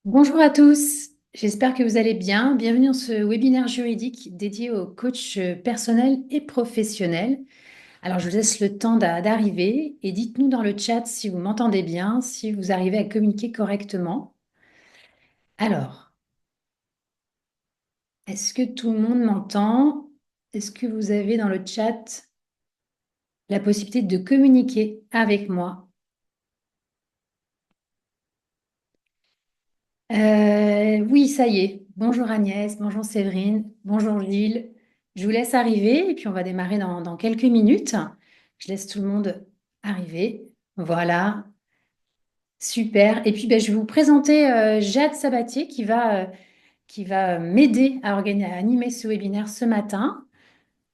Bonjour à tous, j'espère que vous allez bien. Bienvenue dans ce webinaire juridique dédié aux coachs personnels et professionnels. Alors, je vous laisse le temps d'arriver et dites-nous dans le chat si vous m'entendez bien, si vous arrivez à communiquer correctement. Alors, est-ce que tout le monde m'entend? Est-ce que vous avez dans le chat la possibilité de communiquer avec moi? Oui, ça y est. Bonjour Agnès, bonjour Séverine, bonjour Gilles. Je vous laisse arriver et puis on va démarrer dans quelques minutes. Je laisse tout le monde arriver. Voilà, super. Et puis ben, je vais vous présenter Jade Sabatier qui va m'aider à animer ce webinaire ce matin.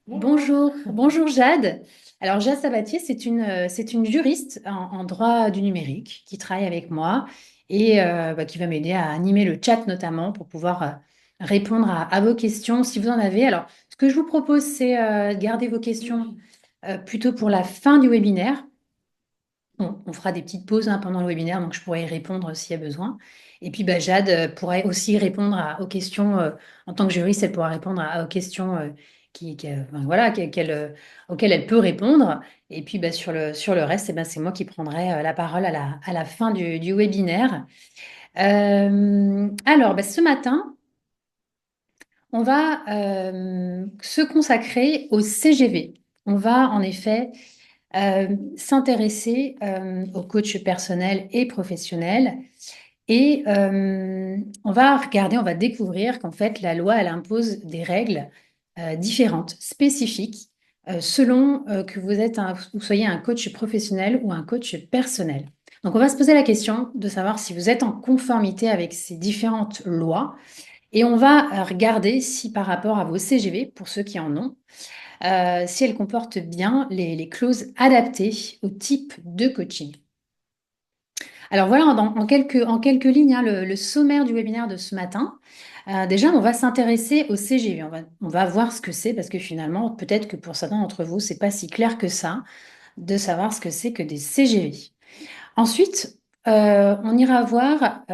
Bonjour, bonjour Jade. Alors Jade Sabatier, c'est une juriste en droit du numérique qui travaille avec moi et qui va m'aider à animer le chat notamment pour pouvoir répondre à vos questions si vous en avez. Alors, ce que je vous propose, c'est de garder vos questions plutôt pour la fin du webinaire. On fera des petites pauses pendant le webinaire, donc je pourrai y répondre s'il y a besoin. Et puis bah, Jade pourrait aussi répondre aux questions, en tant que juriste, elle pourra répondre aux questions voilà, auxquelles elle peut répondre. Et puis bah, sur le reste, c'est moi qui prendrai la parole à la fin du webinaire. Alors, bah, ce matin, on va se consacrer au CGV. On va en effet s'intéresser aux coachs personnels et professionnels. Et on va découvrir qu'en fait, la loi, elle impose des règles différentes, spécifiques, selon que vous soyez un coach professionnel ou un coach personnel. Donc, on va se poser la question de savoir si vous êtes en conformité avec ces différentes lois. Et on va regarder si par rapport à vos CGV, pour ceux qui en ont, si elles comportent bien les clauses adaptées au type de coaching. Alors voilà, en quelques lignes, le sommaire du webinaire de ce matin. Déjà, on va s'intéresser au CGV. On va voir ce que c'est parce que finalement, peut-être que pour certains d'entre vous, c'est pas si clair que ça de savoir ce que c'est que des CGV. Ensuite, on ira voir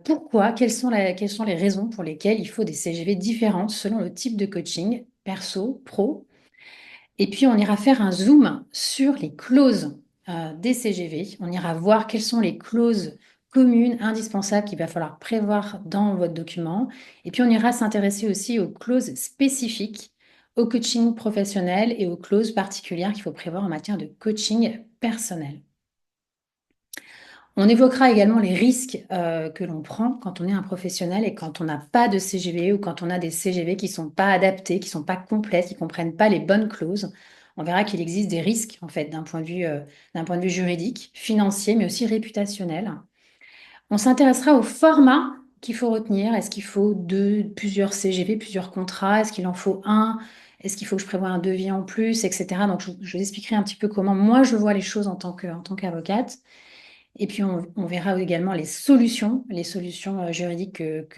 pourquoi, quelles sont les raisons pour lesquelles il faut des CGV différentes selon le type de coaching, perso, pro. Et puis, on ira faire un zoom sur les clauses des CGV. On ira voir quelles sont les clauses communes, indispensables qu'il va falloir prévoir dans votre document. Et puis, on ira s'intéresser aussi aux clauses spécifiques au coaching professionnel et aux clauses particulières qu'il faut prévoir en matière de coaching personnel. On évoquera également les risques que l'on prend quand on est un professionnel et quand on n'a pas de CGV ou quand on a des CGV qui ne sont pas adaptés, qui ne sont pas complètes, qui ne comprennent pas les bonnes clauses. On verra qu'il existe des risques, en fait, d'un point de vue juridique, financier, mais aussi réputationnel. On s'intéressera au format qu'il faut retenir. Est-ce qu'il faut plusieurs CGV, plusieurs contrats? Est-ce qu'il en faut un? Est-ce qu'il faut que je prévoie un devis en plus, etc. Donc, je vous expliquerai un petit peu comment moi je vois les choses en tant qu'avocate. Et puis, on verra également les solutions juridiques que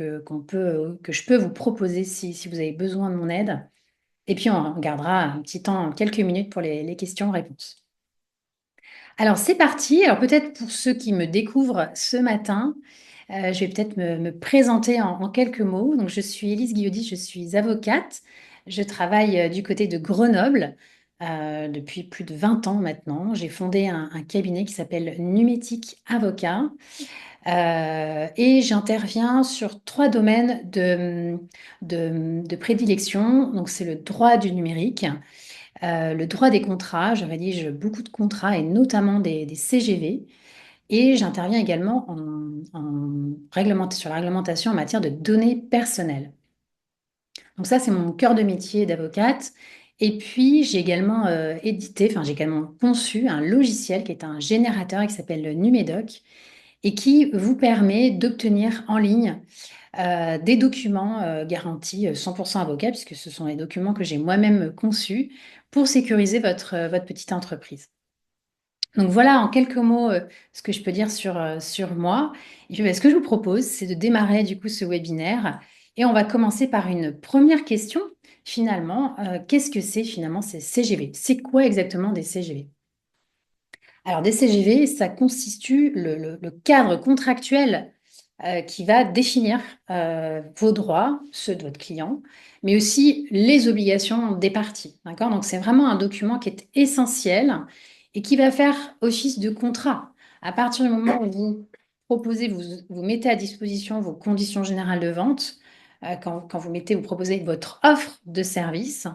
je peux vous proposer si vous avez besoin de mon aide. Et puis, on gardera un petit temps, quelques minutes pour les questions-réponses. Alors, c'est parti. Alors, peut-être pour ceux qui me découvrent ce matin, je vais peut-être me présenter en quelques mots. Donc, je suis Élise Guillaudy, je suis avocate. Je travaille du côté de Grenoble depuis plus de 20 ans maintenant. J'ai fondé un cabinet qui s'appelle Numétique Avocat et j'interviens sur 3 domaines de prédilection. Donc, c'est le droit du numérique, le droit des contrats. Je rédige beaucoup de contrats et notamment des CGV. Et j'interviens également sur la réglementation en matière de données personnelles. Donc ça, c'est mon cœur de métier d'avocate. Et puis, j'ai également conçu un logiciel qui est un générateur qui s'appelle le Numédoc et qui vous permet d'obtenir en ligne des documents garantis 100% avocat, puisque ce sont les documents que j'ai moi-même conçus pour sécuriser votre petite entreprise. Donc voilà en quelques mots ce que je peux dire sur moi. Et puis, ce que je vous propose, c'est de démarrer du coup ce webinaire. Et on va commencer par une première question. Finalement, qu'est-ce que c'est finalement ces CGV? C'est quoi exactement des CGV? Alors des CGV, ça constitue le cadre contractuel qui va définir vos droits, ceux de votre client, mais aussi les obligations des parties. D'accord? Donc, c'est vraiment un document qui est essentiel et qui va faire office de contrat. À partir du moment où vous proposez, vous mettez à disposition vos conditions générales de vente, quand vous proposez votre offre de service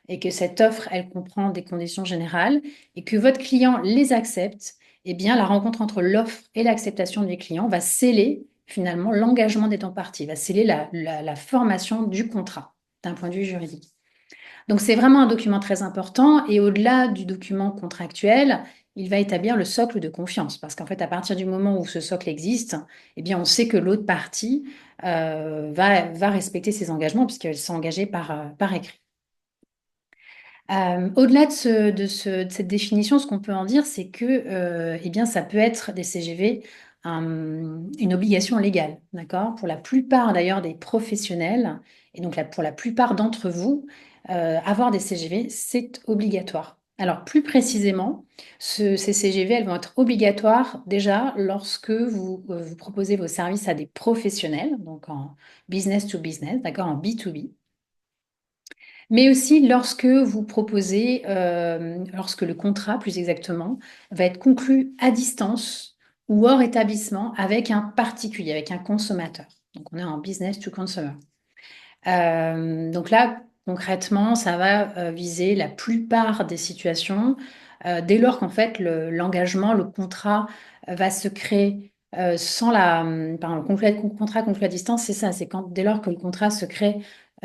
et que cette offre, elle comprend des conditions générales et que votre client les accepte, eh bien, la rencontre entre l'offre et l'acceptation du client va sceller finalement l'engagement des deux parties, va sceller la formation du contrat d'un point de vue juridique. Donc, c'est vraiment un document très important et au-delà du document contractuel, il va établir le socle de confiance parce qu'en fait, à partir du moment où ce socle existe, eh bien, on sait que l'autre partie va respecter ses engagements puisqu'elle s'est engagée par écrit. Au-delà de cette définition, ce qu'on peut en dire, c'est que eh bien, ça peut être des CGV une obligation légale, d'accord? Pour la plupart d'ailleurs des professionnels, et donc pour la plupart d'entre vous, avoir des CGV, c'est obligatoire. Alors plus précisément, ces CGV, elles vont être obligatoires déjà lorsque vous proposez vos services à des professionnels, donc en business to business, d'accord, en B2B. Mais aussi lorsque vous proposez, lorsque le contrat, plus exactement, va être conclu à distance ou hors établissement avec un particulier, avec un consommateur. Donc, on est en business to consumer. Donc là, concrètement, ça va viser la plupart des situations dès lors qu'en fait l'engagement, le contrat va se créer sans pardon, le contrat conclu à distance, c'est ça, c'est quand dès lors que le contrat se crée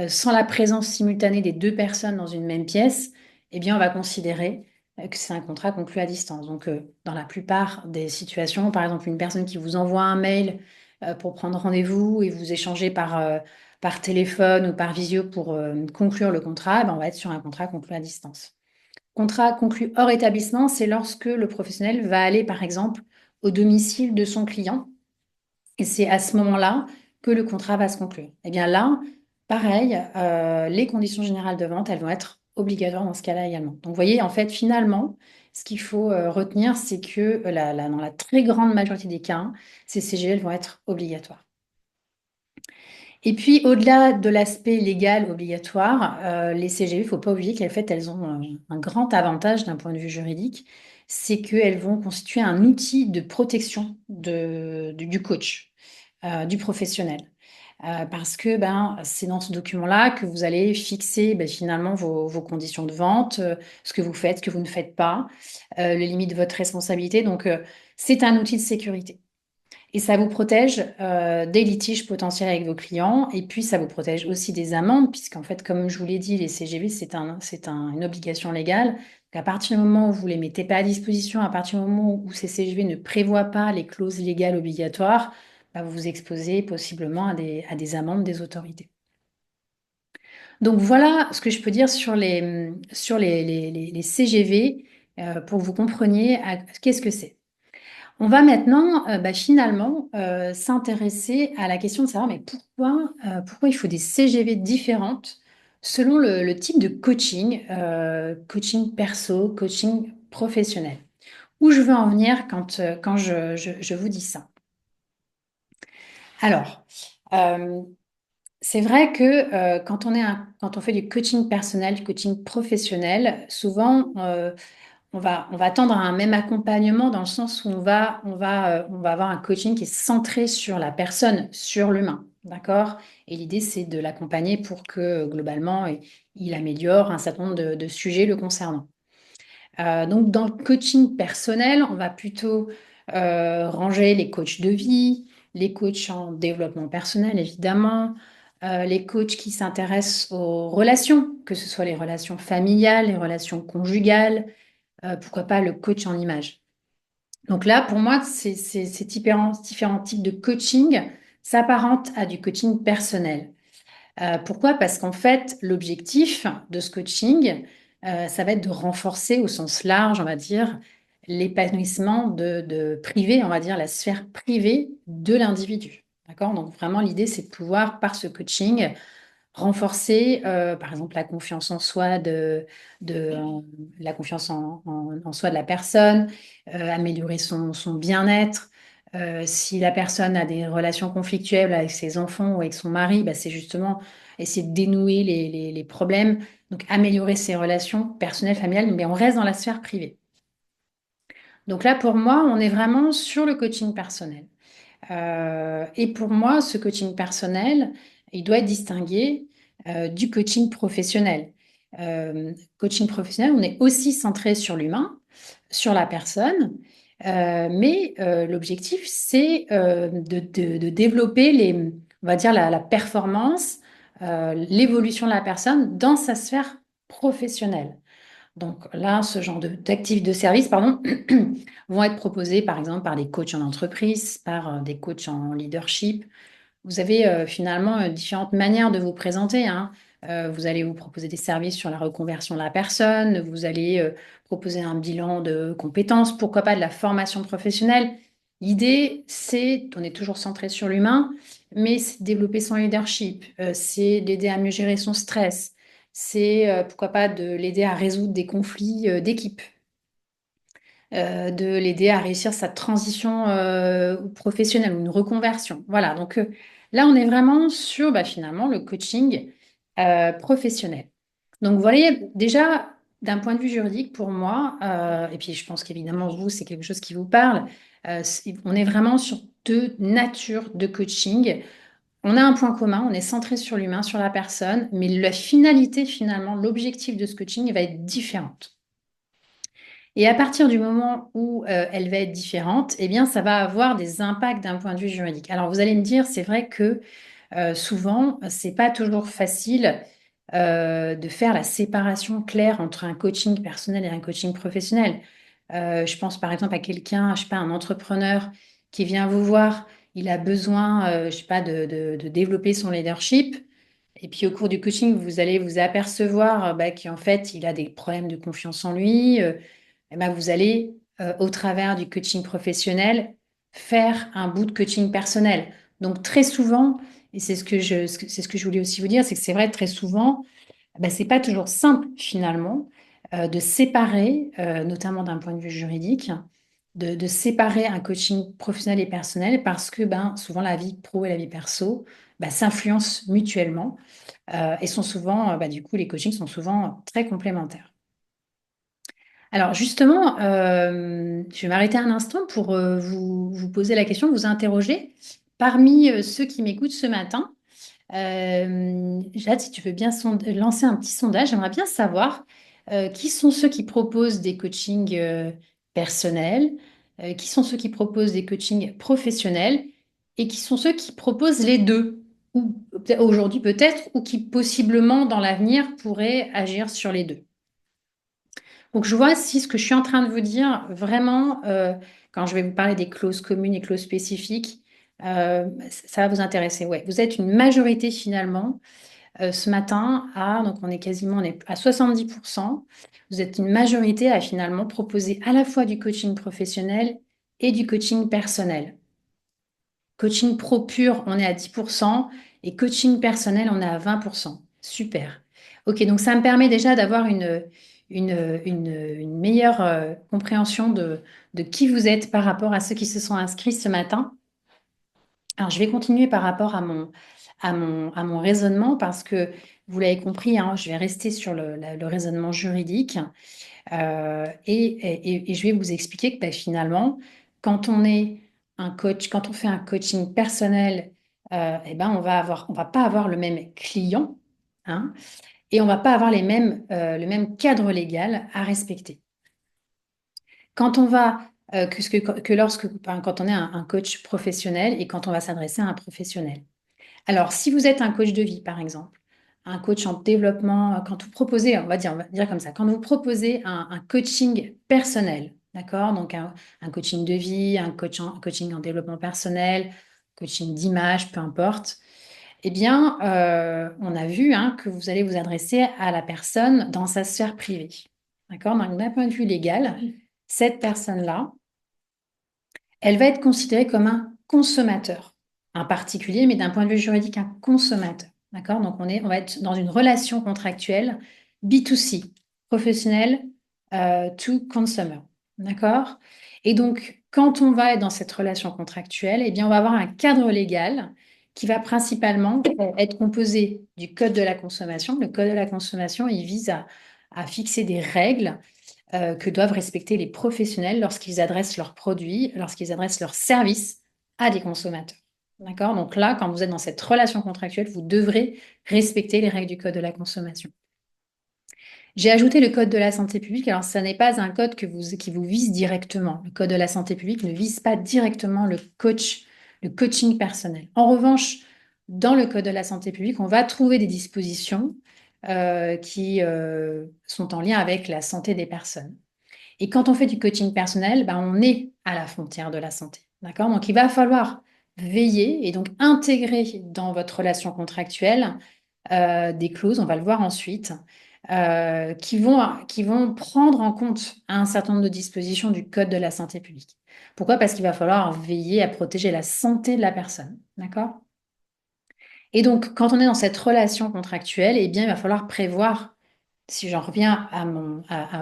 sans la présence simultanée des deux personnes dans une même pièce, eh bien on va considérer que c'est un contrat conclu à distance. Donc dans la plupart des situations, par exemple une personne qui vous envoie un mail pour prendre rendez-vous et vous échangez par téléphone ou par visio pour conclure le contrat, ben, on va être sur un contrat conclu à distance. Contrat conclu hors établissement, c'est lorsque le professionnel va aller, par exemple, au domicile de son client. Et c'est à ce moment-là que le contrat va se conclure. Et bien là, pareil, les conditions générales de vente, elles vont être obligatoires dans ce cas-là également. Donc, vous voyez, en fait, finalement, ce qu'il faut retenir, c'est que dans la très grande majorité des cas, ces CGL vont être obligatoires. Et puis, au-delà de l'aspect légal obligatoire, les CGV, il ne faut pas oublier qu'en fait, elles ont un grand avantage d'un point de vue juridique, c'est qu'elles vont constituer un outil de protection du coach, du professionnel. Parce que c'est dans ce document-là que vous allez fixer finalement vos conditions de vente, ce que vous faites, ce que vous ne faites pas, les limites de votre responsabilité. Donc, c'est un outil de sécurité. Et ça vous protège des litiges potentiels avec vos clients. Et puis, ça vous protège aussi des amendes, puisqu'en fait, comme je vous l'ai dit, les CGV, une obligation légale. Donc, à partir du moment où vous ne les mettez pas à disposition, à partir du moment où ces CGV ne prévoient pas les clauses légales obligatoires, vous vous exposez possiblement à des amendes des autorités. Donc, voilà ce que je peux dire sur les CGV pour que vous compreniez qu'est-ce que c'est. On va maintenant finalement s'intéresser à la question de savoir mais pourquoi il faut des CGV différentes selon le type de coaching, coaching perso, coaching professionnel. Où je veux en venir quand je vous dis ça. Alors, c'est vrai que quand on fait du coaching personnel, du coaching professionnel, souvent on va tendre à un même accompagnement dans le sens où on va avoir un coaching qui est centré sur la personne, sur l'humain, d'accord? Et l'idée, c'est de l'accompagner pour que globalement, il améliore un certain nombre de sujets le concernant. Donc, dans le coaching personnel, on va plutôt ranger les coachs de vie, les coachs en développement personnel, évidemment, les coachs qui s'intéressent aux relations, que ce soit les relations familiales, les relations conjugales, pourquoi pas le coach en image. Donc là, pour moi, ces différents types de coaching s'apparentent à du coaching personnel. Pourquoi? Parce qu'en fait, l'objectif de ce coaching, ça va être de renforcer au sens large, on va dire, l'épanouissement de privé, on va dire, la sphère privée de l'individu. D'accord? Donc vraiment, l'idée, c'est de pouvoir, par ce coaching, renforcer, par exemple, la confiance en soi la confiance en soi de la personne, améliorer son bien-être, Si la personne a des relations conflictuelles avec ses enfants ou avec son mari, bah, c'est justement essayer de dénouer les problèmes, donc améliorer ses relations personnelles, familiales, mais on reste dans la sphère privée. Donc là, pour moi, on est vraiment sur le coaching personnel. Et pour moi, ce coaching personnel, il doit être distingué du coaching professionnel. Coaching professionnel, on est aussi centré sur l'humain, sur la personne, mais l'objectif, c'est de développer on va dire la performance, l'évolution de la personne dans sa sphère professionnelle. Donc là, ce genre d'actifs de service, pardon, vont être proposés par exemple par des coachs en entreprise, par des coachs en leadership. Vous avez finalement différentes manières de vous présenter, hein. Vous allez vous proposer des services sur la reconversion de la personne, vous allez proposer un bilan de compétences, pourquoi pas de la formation professionnelle. L'idée, c'est, on est toujours centré sur l'humain, mais c'est de développer son leadership, c'est d'aider à mieux gérer son stress, c'est pourquoi pas de l'aider à résoudre des conflits d'équipe, de l'aider à réussir sa transition professionnelle ou une reconversion. Voilà, donc là, on est vraiment sur bah, finalement le coaching professionnel. Donc, vous voyez, déjà, d'un point de vue juridique, pour moi, et puis je pense qu'évidemment, vous, c'est quelque chose qui vous parle, on est vraiment sur deux natures de coaching. On a un point commun, on est centré sur l'humain, sur la personne, mais la finalité, finalement, l'objectif de ce coaching va être différente. Et à partir du moment où elle va être différente, eh bien, ça va avoir des impacts d'un point de vue juridique. Alors, vous allez me dire, c'est vrai que souvent, c'est pas toujours facile de faire la séparation claire entre un coaching personnel et un coaching professionnel. Je pense par exemple à quelqu'un, je sais pas, un entrepreneur qui vient vous voir, il a besoin, je sais pas, de développer son leadership. Et puis au cours du coaching, vous allez vous apercevoir bah, qu'en fait, il a des problèmes de confiance en lui. Eh ben, vous allez, au travers du coaching professionnel, faire un bout de coaching personnel. Donc très souvent, et c'est ce que je voulais aussi vous dire, c'est que c'est vrai, très souvent, ben, c'est pas toujours simple finalement de séparer, notamment d'un point de vue juridique, de séparer un coaching professionnel et personnel parce que ben, souvent la vie pro et la vie perso ben, s'influencent mutuellement et sont souvent, ben, du coup, les coachings sont souvent très complémentaires. Alors justement, je vais m'arrêter un instant pour vous poser la question, vous interroger. Parmi ceux qui m'écoutent ce matin, Jade, si tu veux bien lancer un petit sondage, j'aimerais bien savoir qui sont ceux qui proposent des coachings personnels, qui sont ceux qui proposent des coachings professionnels et qui sont ceux qui proposent les deux, ou aujourd'hui peut-être, ou qui possiblement dans l'avenir pourraient agir sur les deux. Donc, je vois si ce que je suis en train de vous dire, vraiment, quand je vais vous parler des clauses communes et clauses spécifiques, ça va vous intéresser. Ouais, vous êtes une majorité finalement ce matin donc on est à 70%. Vous êtes une majorité à finalement proposer à la fois du coaching professionnel et du coaching personnel. Coaching pro pur, on est à 10% et coaching personnel, on est à 20%. Super. Ok, donc ça me permet déjà d'avoir une meilleure compréhension de qui vous êtes par rapport à ceux qui se sont inscrits ce matin. Alors, je vais continuer par rapport à mon raisonnement parce que vous l'avez compris, hein, je vais rester sur le raisonnement juridique et je vais vous expliquer que bah, finalement, quand on est un coach, quand on fait un coaching personnel, eh ben, on va pas avoir le même client, hein, et on va pas avoir le même cadre légal à respecter. Quand on va, que lorsque, enfin, quand on est un coach professionnel et quand on va s'adresser à un professionnel. Alors, si vous êtes un coach de vie, par exemple, un coach en développement, quand vous proposez, on va dire comme ça, quand vous proposez un coaching personnel, d'accord? Donc, un coaching de vie, un coaching en développement personnel, coaching d'image, peu importe, eh bien, on a vu hein, que vous allez vous adresser à la personne dans sa sphère privée, d'accord? Donc, d'un point de vue légal, cette personne-là, elle va être considérée comme un consommateur, un particulier, mais d'un point de vue juridique, un consommateur. D'accord? Donc, on va être dans une relation contractuelle B2C, professionnel to consumer. D'accord? Et donc, quand on va être dans cette relation contractuelle, eh bien, on va avoir un cadre légal qui va principalement être composé du Code de la consommation. Le Code de la consommation, il vise à fixer des règles que doivent respecter les professionnels lorsqu'ils adressent leurs produits, lorsqu'ils adressent leurs services à des consommateurs. D'accord? Donc là, quand vous êtes dans cette relation contractuelle, vous devrez respecter les règles du Code de la consommation. J'ai ajouté le Code de la santé publique. Alors, ça n'est pas un code qui vous vise directement. Le Code de la santé publique ne vise pas directement le coaching personnel. En revanche, dans le Code de la santé publique, on va trouver des dispositions qui sont en lien avec la santé des personnes. Et quand on fait du coaching personnel, ben, on est à la frontière de la santé. D'accord? Donc, il va falloir veiller et donc intégrer dans votre relation contractuelle des clauses, on va le voir ensuite, qui vont prendre en compte un certain nombre de dispositions du Code de la santé publique. Pourquoi? Parce qu'il va falloir veiller à protéger la santé de la personne. D'accord? Et donc, quand on est dans cette relation contractuelle, eh bien, il va falloir prévoir, si j'en reviens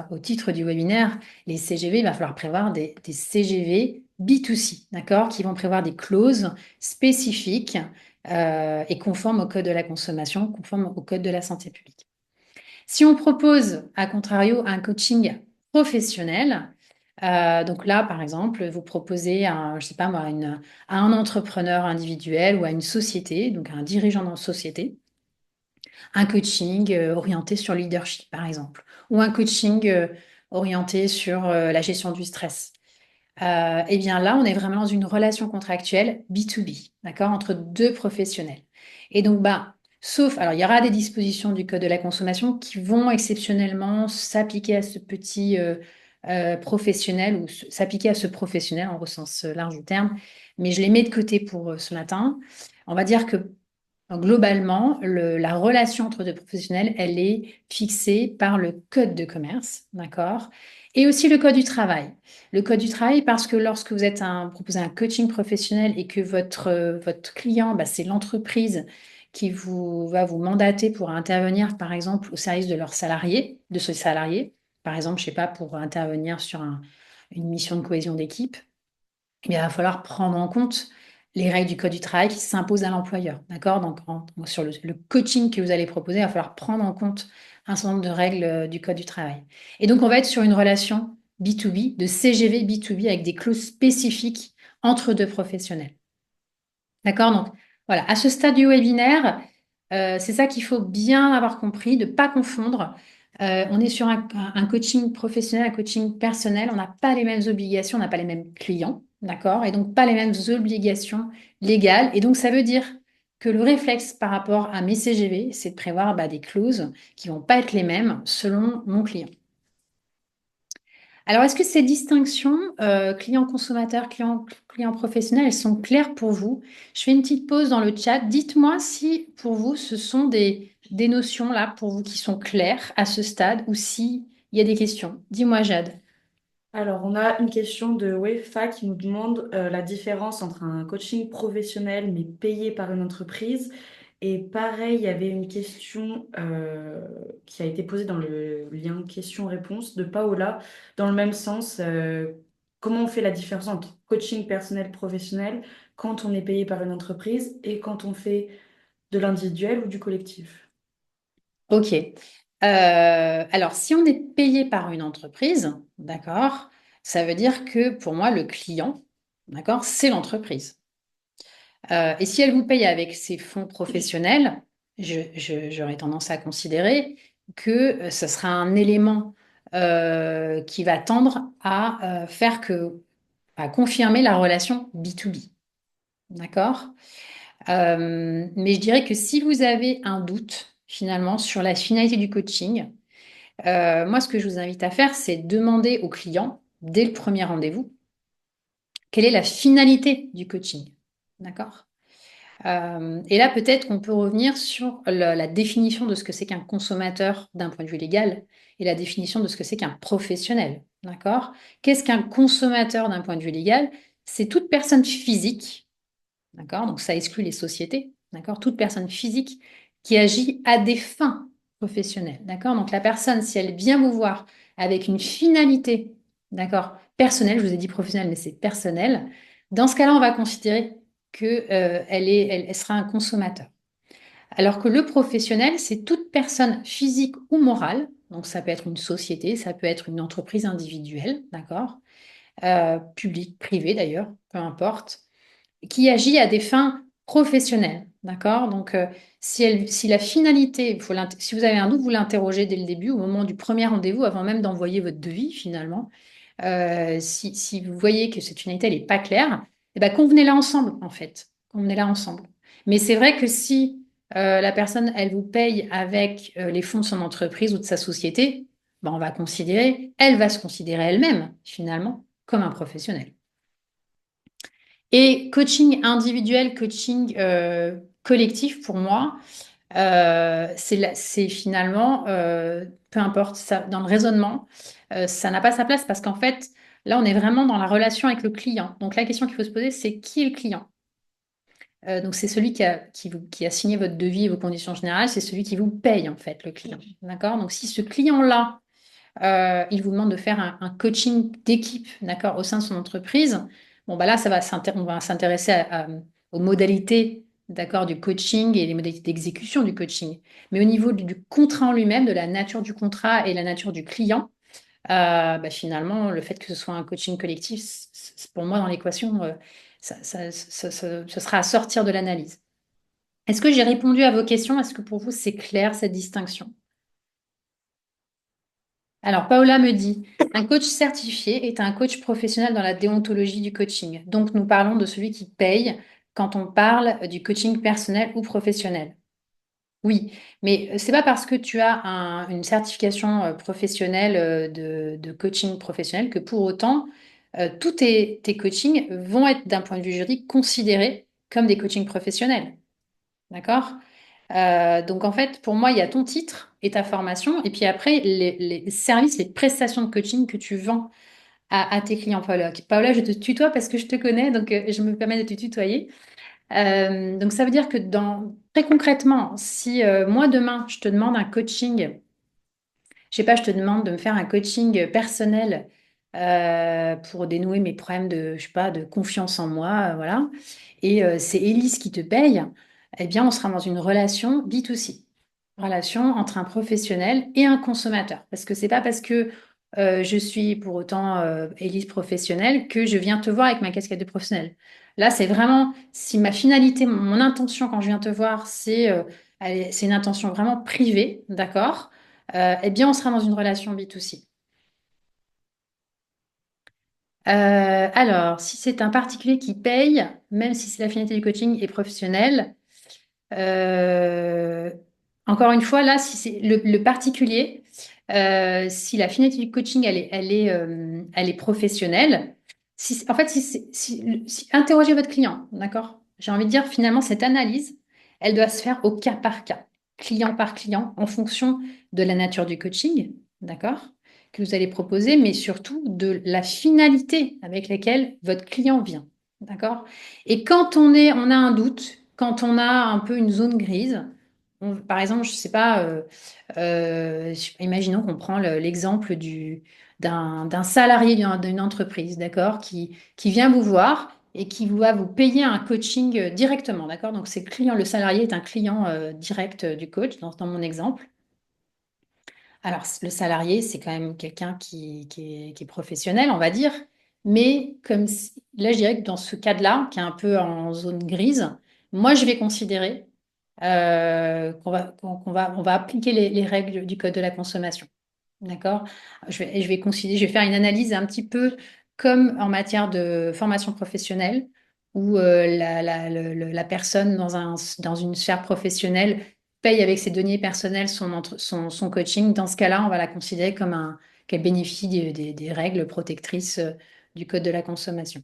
au titre du webinaire, les CGV, il va falloir prévoir des CGV B2C, d'accord, qui vont prévoir des clauses spécifiques et conformes au Code de la consommation, conformes au Code de la santé publique. Si on propose, à contrario, un coaching professionnel, donc là, par exemple, vous proposez je sais pas moi, à un entrepreneur individuel ou à une société, donc à un dirigeant dans société, un coaching orienté sur le leadership, par exemple, ou un coaching orienté sur la gestion du stress. Eh bien là, on est vraiment dans une relation contractuelle B2B, d'accord, entre deux professionnels. Et donc, bah, alors il y aura des dispositions du Code de la consommation qui vont exceptionnellement s'appliquer à ce petit professionnel ou s'appliquer à ce professionnel en sens large du terme, mais je les mets de côté pour ce matin. On va dire que globalement, la relation entre deux professionnels, elle est fixée par le code de commerce, d'accord? Et aussi le code du travail. Le code du travail, parce que lorsque vous proposez un coaching professionnel et que votre client, bah, c'est l'entreprise qui va vous mandater pour intervenir, par exemple, au service de leurs salariés, de ce salarié, par exemple, je sais pas, pour intervenir sur une mission de cohésion d'équipe, il va falloir prendre en compte les règles du Code du travail qui s'imposent à l'employeur. D'accord? Donc, sur le coaching que vous allez proposer, il va falloir prendre en compte un certain nombre de règles du Code du travail. Et donc, on va être sur une relation B2B, de CGV B2B avec des clauses spécifiques entre deux professionnels. D'accord? Donc, voilà, à ce stade du webinaire, c'est ça qu'il faut bien avoir compris, de ne pas confondre. On est sur un coaching professionnel, un coaching personnel. On n'a pas les mêmes obligations, on n'a pas les mêmes clients, d'accord? Et donc pas les mêmes obligations légales. Et donc ça veut dire que le réflexe par rapport à mes CGV, c'est de prévoir bah, des clauses qui vont pas être les mêmes selon mon client. Alors, est-ce que ces distinctions, client-consommateur, client professionnel, elles sont claires pour vous? Je fais une petite pause dans le chat. Dites-moi si pour vous, ce sont des notions là pour vous qui sont claires à ce stade ou s'il y a des questions. Dis-moi, Jade. Alors, on a une question de Wefa qui nous demande la différence entre un coaching professionnel mais payé par une entreprise. Et pareil, il y avait une question qui a été posée dans le lien question-réponse de Paola, dans le même sens. Comment on fait la différence entre coaching personnel professionnel quand on est payé par une entreprise et quand on fait de l'individuel ou du collectif? Ok. Alors, si on est payé par une entreprise, d'accord, ça veut dire que pour moi, le client, d'accord, c'est l'entreprise. Et si elle vous paye avec ses fonds professionnels, j'aurais tendance à considérer que ce sera un élément qui va tendre à à confirmer la relation B2B. D'accord? Mais je dirais que si vous avez un doute finalement sur la finalité du coaching, moi ce que je vous invite à faire, c'est demander au client dès le premier rendez-vous quelle est la finalité du coaching. D'accord? Et là, peut-être qu'on peut revenir sur la définition de ce que c'est qu'un consommateur d'un point de vue légal et la définition de ce que c'est qu'un professionnel. D'accord? Qu'est-ce qu'un consommateur d'un point de vue légal? C'est toute personne physique, d'accord? Donc ça exclut les sociétés, d'accord? Toute personne physique qui agit à des fins professionnelles, d'accord? Donc la personne, si elle vient vous voir avec une finalité, d'accord? personnelle, je vous ai dit professionnelle, mais c'est personnel, dans ce cas-là, on va considérer elle sera un consommateur. Alors que le professionnel, c'est toute personne physique ou morale, donc ça peut être une société, ça peut être une entreprise individuelle, d'accord, publique, privée d'ailleurs, peu importe, qui agit à des fins professionnelles, d'accord? Donc, si la finalité, si vous avez un doute, vous l'interrogez dès le début, au moment du premier rendez-vous, avant même d'envoyer votre devis, finalement. Si vous voyez que cette finalité n'est pas claire, eh ben, convenez-la ensemble, en fait. Convenez-la ensemble. Mais c'est vrai que si la personne, elle vous paye avec les fonds de son entreprise ou de sa société, ben, elle va se considérer elle-même, finalement, comme un professionnel. Et coaching individuel, coaching collectif, pour moi, c'est finalement, peu importe, ça, dans le raisonnement, ça n'a pas sa place parce qu'en fait, là, on est vraiment dans la relation avec le client. Donc, la question qu'il faut se poser, c'est qui est le client? Donc, c'est celui qui a signé votre devis et vos conditions générales, c'est celui qui vous paye, en fait, le client. D'accord? Donc, si ce client-là, il vous demande de faire un coaching d'équipe, d'accord, au sein de son entreprise. Bon, bah là, on va s'intéresser aux modalités, d'accord, du coaching et les modalités d'exécution du coaching. Mais au niveau du contrat en lui-même, de la nature du contrat et la nature du client, bah, finalement, le fait que ce soit un coaching collectif, pour moi, dans l'équation, ce sera à sortir de l'analyse. Est-ce que j'ai répondu à vos questions? Est-ce que pour vous, c'est clair, cette distinction? Alors, Paola me dit, un coach certifié est un coach professionnel dans la déontologie du coaching. Donc, nous parlons de celui qui paye quand on parle du coaching personnel ou professionnel. Oui, mais c'est pas parce que tu as une certification professionnelle de coaching professionnel que pour autant, tous tes coachings vont être, d'un point de vue juridique, considérés comme des coachings professionnels. D'accord? Donc en fait, pour moi, il y a ton titre et ta formation, et puis après, les services, les prestations de coaching que tu vends à tes clients, Paola. Paola, je te tutoie parce que je te connais, donc je me permets de te tutoyer. Donc ça veut dire que très concrètement, si moi demain, je te demande un coaching, je sais pas, je te demande de me faire un coaching personnel pour dénouer mes problèmes de, je sais pas, de confiance en moi, voilà. Et c'est Élise qui te paye, eh bien, on sera dans une relation B2C, relation entre un professionnel et un consommateur. Parce que c'est pas parce que je suis pour autant Élise professionnelle que je viens te voir avec ma casquette de professionnel. Là, c'est vraiment, si ma finalité, mon intention quand je viens te voir, c'est une intention vraiment privée, d'accord? Eh bien, on sera dans une relation B2C. Alors, si c'est un particulier qui paye, même si c'est la finalité du coaching est professionnelle, euh, encore une fois, là, si c'est le particulier, si la finalité du coaching, elle est professionnelle, en fait, interrogez votre client, d'accord? J'ai envie de dire, finalement, cette analyse, elle doit se faire au cas par cas, client par client, en fonction de la nature du coaching, d'accord? Que vous allez proposer, mais surtout de la finalité avec laquelle votre client vient, d'accord? Et quand on a un doute, quand on a un peu une zone grise, par exemple, je sais pas, imaginons qu'on prend l'exemple d'un salarié d'une entreprise, d'accord, qui vient vous voir et qui va vous payer un coaching directement, d'accord? Donc, c'est le salarié est un client direct du coach, dans mon exemple. Alors, le salarié, c'est quand même quelqu'un qui est professionnel, on va dire. Mais là, je dirais que dans ce cas-là, qui est un peu en zone grise, moi, je vais considérer qu'on va appliquer les règles du Code de la consommation. D'accord? Je vais faire une analyse un petit peu comme en matière de formation professionnelle, où la personne dans une sphère professionnelle paye avec ses deniers personnels son coaching. Dans ce cas-là, on va la considérer comme qu'elle bénéficie des règles protectrices du Code de la consommation.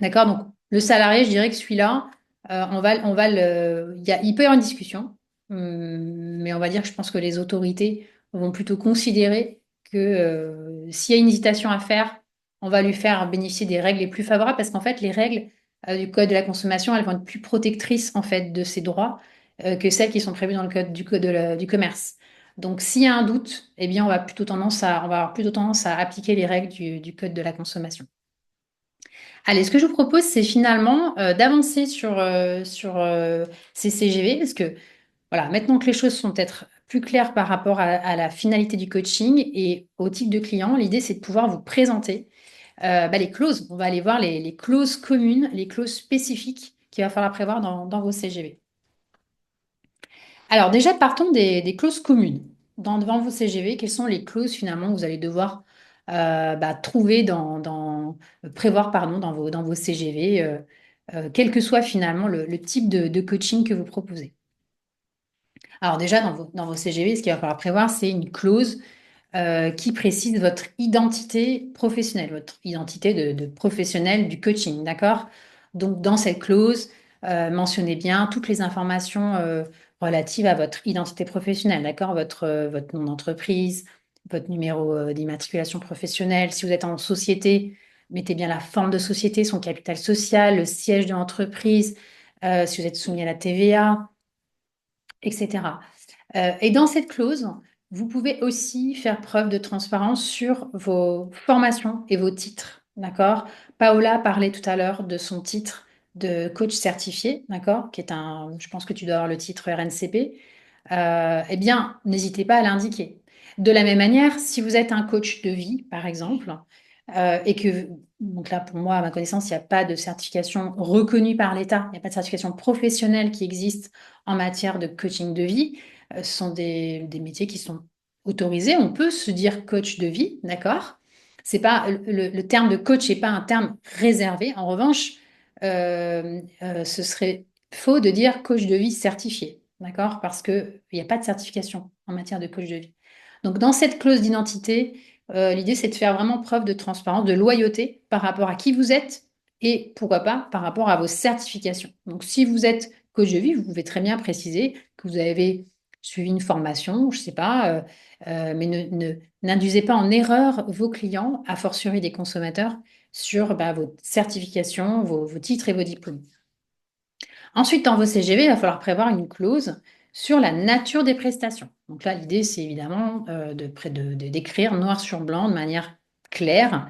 D'accord? Donc, le salarié, je dirais que celui-là, il peut y avoir une discussion, mais on va dire que je pense que les autorités vont plutôt considérer que s'il y a une hésitation à faire, on va lui faire bénéficier des règles les plus favorables parce qu'en fait, les règles du Code de la consommation, elles vont être plus protectrices en fait de ses droits que celles qui sont prévues dans le Code du commerce. Donc, s'il y a un doute, eh bien, on va avoir plutôt tendance à appliquer les règles du code de la consommation. Allez, ce que je vous propose, c'est finalement d'avancer sur ces CGV, parce que voilà, maintenant que les choses sont peut-être plus claires par rapport à la finalité du coaching et au type de client, l'idée, c'est de pouvoir vous présenter les clauses. On va aller voir les clauses communes, les clauses spécifiques qu'il va falloir prévoir dans vos CGV. Alors déjà, partons des clauses communes. Devant vos CGV, quelles sont les clauses finalement que vous allez devoir trouver prévoir pardon, dans vos CGV, quel que soit finalement le type de coaching que vous proposez. Alors déjà, dans vos CGV, ce qu'il va falloir prévoir, c'est une clause qui précise votre identité professionnelle, votre identité de professionnel du coaching, d'accord? Donc, dans cette clause, mentionnez bien toutes les informations relatives à votre identité professionnelle, d'accord? Votre nom d'entreprise, votre numéro d'immatriculation professionnelle. Si vous êtes en société, mettez bien la forme de société, son capital social, le siège de l'entreprise, si vous êtes soumis à la TVA, etc. Et dans cette clause, vous pouvez aussi faire preuve de transparence sur vos formations et vos titres, d'accord? Paola parlait tout à l'heure de son titre de coach certifié, d'accord? Je pense que tu dois avoir le titre RNCP. Eh bien, n'hésitez pas à l'indiquer. De la même manière, si vous êtes un coach de vie, par exemple, et que, donc là, pour moi, à ma connaissance, il n'y a pas de certification reconnue par l'État, il n'y a pas de certification professionnelle qui existe en matière de coaching de vie. Ce sont des métiers qui sont autorisés. On peut se dire coach de vie, d'accord? C'est pas le terme de coach n'est pas un terme réservé. En revanche, ce serait faux de dire coach de vie certifié, d'accord? Parce qu'il n'y a pas de certification en matière de coach de vie. Donc, dans cette clause d'identité, l'idée, c'est de faire vraiment preuve de transparence, de loyauté par rapport à qui vous êtes et pourquoi pas par rapport à vos certifications. Donc, si vous êtes coach de vie, vous pouvez très bien préciser que vous avez suivi une formation, je ne sais pas, mais n'induisez pas en erreur vos clients, a fortiori des consommateurs, sur vos certifications, vos titres et vos diplômes. Ensuite, dans vos CGV, il va falloir prévoir une clause sur la nature des prestations. Donc là, l'idée, c'est évidemment d'écrire noir sur blanc de manière claire,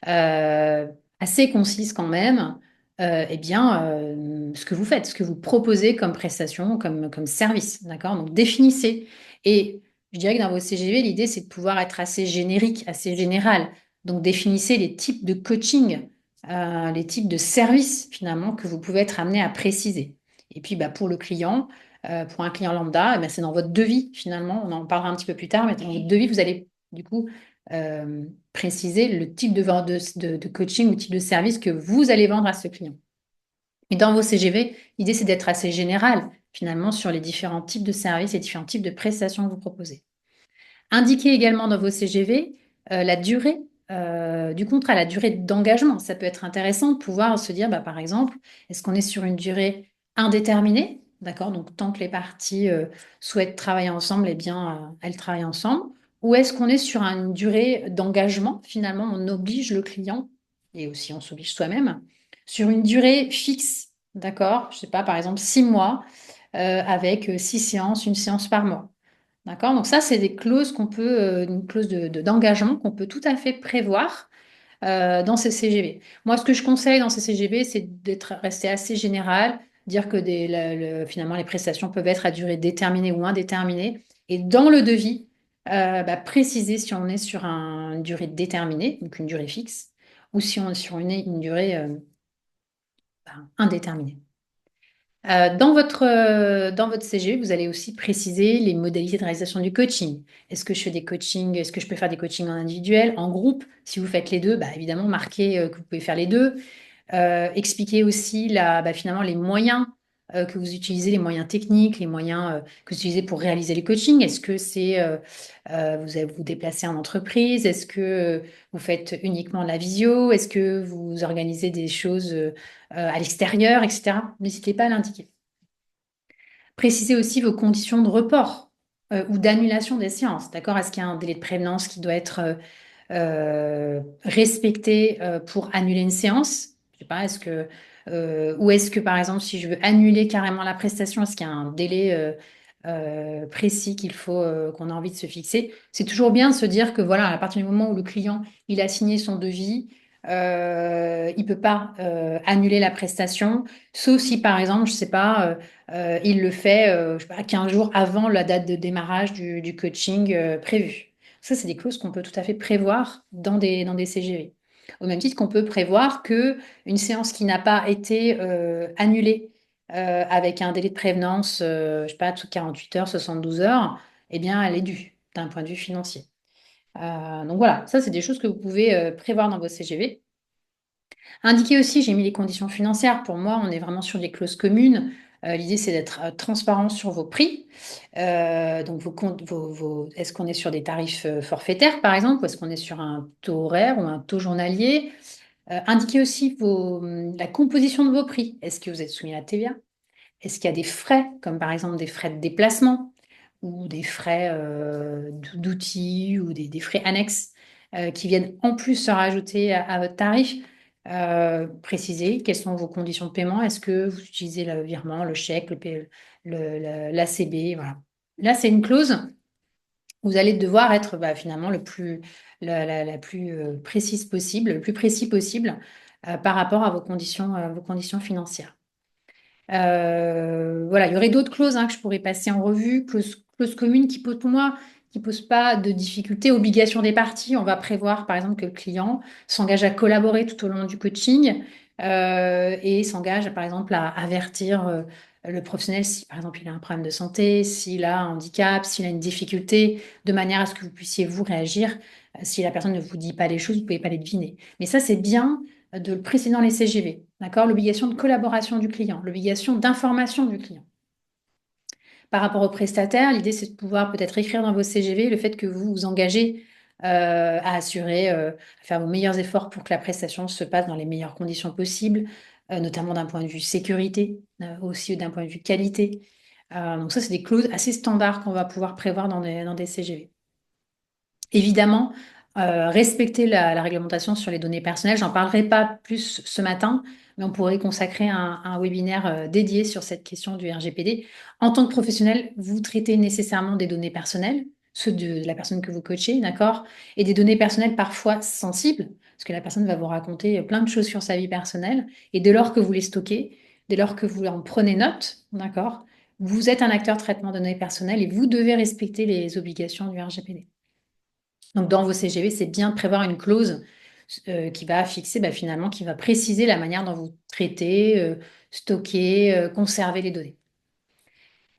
euh, assez concise quand même, ce que vous faites, ce que vous proposez comme prestation, comme service. D'accord? Donc définissez. Et je dirais que dans vos CGV, l'idée, c'est de pouvoir être assez générique, assez général. Donc définissez les types de coaching, les types de services finalement que vous pouvez être amené à préciser. Et puis pour le client, pour un client lambda, c'est dans votre devis finalement, on en parlera un petit peu plus tard, mais dans votre devis, vous allez du coup préciser le type de coaching ou type de service que vous allez vendre à ce client. Et dans vos CGV, l'idée c'est d'être assez général finalement sur les différents types de services et différents types de prestations que vous proposez. Indiquez également dans vos CGV la durée du contrat, la durée d'engagement. Ça peut être intéressant de pouvoir se dire, par exemple, est-ce qu'on est sur une durée indéterminée? D'accord, donc tant que les parties souhaitent travailler ensemble, eh bien, elles travaillent ensemble. Ou est-ce qu'on est sur une durée d'engagement? Finalement, on oblige le client, et aussi on s'oblige soi-même, sur une durée fixe. D'accord, je ne sais pas, par exemple, 6 mois avec 6 séances, une séance par mois. D'accord? Donc ça, c'est des clauses une clause d'engagement qu'on peut tout à fait prévoir dans ces CGV. Moi, ce que je conseille dans ces CGV, c'est d'être resté assez général, dire que finalement les prestations peuvent être à durée déterminée ou indéterminée, et dans le devis, préciser si on est sur une durée déterminée, donc une durée fixe, ou si on est sur une durée indéterminée. Dans votre CGE, vous allez aussi préciser les modalités de réalisation du coaching. Est-ce que je fais des coachings, est-ce que je peux faire des coachings en individuel, en groupe? Si vous faites les deux, évidemment, marquez que vous pouvez faire les deux. Expliquez aussi finalement les moyens que vous utilisez, les moyens techniques, les moyens que vous utilisez pour réaliser les coachings. Est-ce que vous déplacez en entreprise? Est-ce que vous faites uniquement de la visio? Est-ce que vous organisez des choses à l'extérieur, etc. N'hésitez pas à l'indiquer. Précisez aussi vos conditions de report ou d'annulation des séances. D'accord? Est-ce qu'il y a un délai de prévenance qui doit être respecté pour annuler une séance? Je sais pas, ou est-ce que par exemple, si je veux annuler carrément la prestation, est-ce qu'il y a un délai précis qu'on a envie de se fixer. C'est toujours bien de se dire que voilà, à partir du moment où le client il a signé son devis, il peut pas annuler la prestation, sauf si par exemple, je sais pas, il le fait je sais pas, 15 jours avant la date de démarrage du coaching prévu. Ça, c'est des clauses qu'on peut tout à fait prévoir dans des CGV. Au même titre qu'on peut prévoir que une séance qui n'a pas été annulée avec un délai de prévenance, je sais pas, de 48 heures, 72 heures, eh bien, elle est due d'un point de vue financier. Donc voilà, ça, c'est des choses que vous pouvez prévoir dans vos CGV. Indiquer aussi, j'ai mis les conditions financières. Pour moi, on est vraiment sur des clauses communes. L'idée, c'est d'être transparent sur vos prix. Donc, vos comptes, est-ce qu'on est sur des tarifs forfaitaires, par exemple, ou est-ce qu'on est sur un taux horaire ou un taux journalier? Indiquer aussi la composition de vos prix. Est-ce que vous êtes soumis à la TVA? Est-ce qu'il y a des frais, comme par exemple des frais de déplacement ou des frais d'outils ou des frais annexes qui viennent en plus se rajouter à votre tarif? Précisez quelles sont vos conditions de paiement. Est-ce que vous utilisez le virement, le chèque, l'ACB, voilà. Là, c'est une clause où vous allez devoir être finalement la plus précise possible, le plus précis possible par rapport à vos conditions financières. Voilà, il y aurait d'autres clauses que je pourrais passer en revue, clauses communes qui posent pour moi, qui posent pas de difficultés, obligation des parties. On va prévoir par exemple que le client s'engage à collaborer tout au long du coaching et s'engage par exemple à avertir le professionnel si par exemple il a un problème de santé, s'il a un handicap, s'il a une difficulté, de manière à ce que vous puissiez vous réagir. Si la personne ne vous dit pas les choses, vous pouvez pas les deviner. Mais ça, c'est bien de le préciser dans les CGV, d'accord? L'obligation de collaboration du client, l'obligation d'information du client. Par rapport au prestataire, l'idée, c'est de pouvoir peut-être écrire dans vos CGV le fait que vous vous engagez à assurer, à faire vos meilleurs efforts pour que la prestation se passe dans les meilleures conditions possibles, notamment d'un point de vue sécurité, aussi d'un point de vue qualité. Donc ça, c'est des clauses assez standards qu'on va pouvoir prévoir dans des CGV. Évidemment, respecter la réglementation sur les données personnelles, j'en parlerai pas plus ce matin, mais on pourrait consacrer un webinaire dédié sur cette question du RGPD. En tant que professionnel, vous traitez nécessairement des données personnelles, ceux de la personne que vous coachez, d'accord? Et des données personnelles parfois sensibles, parce que la personne va vous raconter plein de choses sur sa vie personnelle, et dès lors que vous les stockez, dès lors que vous en prenez note, d'accord? Vous êtes un acteur de traitement de données personnelles et vous devez respecter les obligations du RGPD. Donc, dans vos CGV, c'est bien de prévoir une clause qui va fixer, finalement, qui va préciser la manière dont vous traitez, stockez, conservez les données.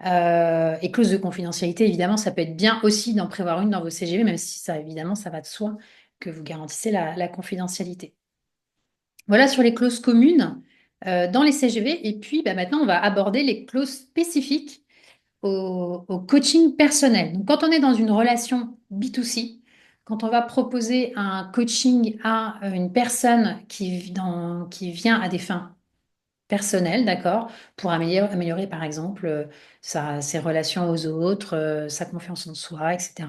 Et clause de confidentialité, évidemment, ça peut être bien aussi d'en prévoir une dans vos CGV, même si ça, évidemment, ça va de soi que vous garantissez la confidentialité. Voilà sur les clauses communes dans les CGV. Et puis, maintenant, on va aborder les clauses spécifiques au coaching personnel. Donc, quand on est dans une relation B2C, quand on va proposer un coaching à une personne qui vient à des fins personnelles, d'accord, pour améliorer, par exemple ses relations aux autres, sa confiance en soi, etc.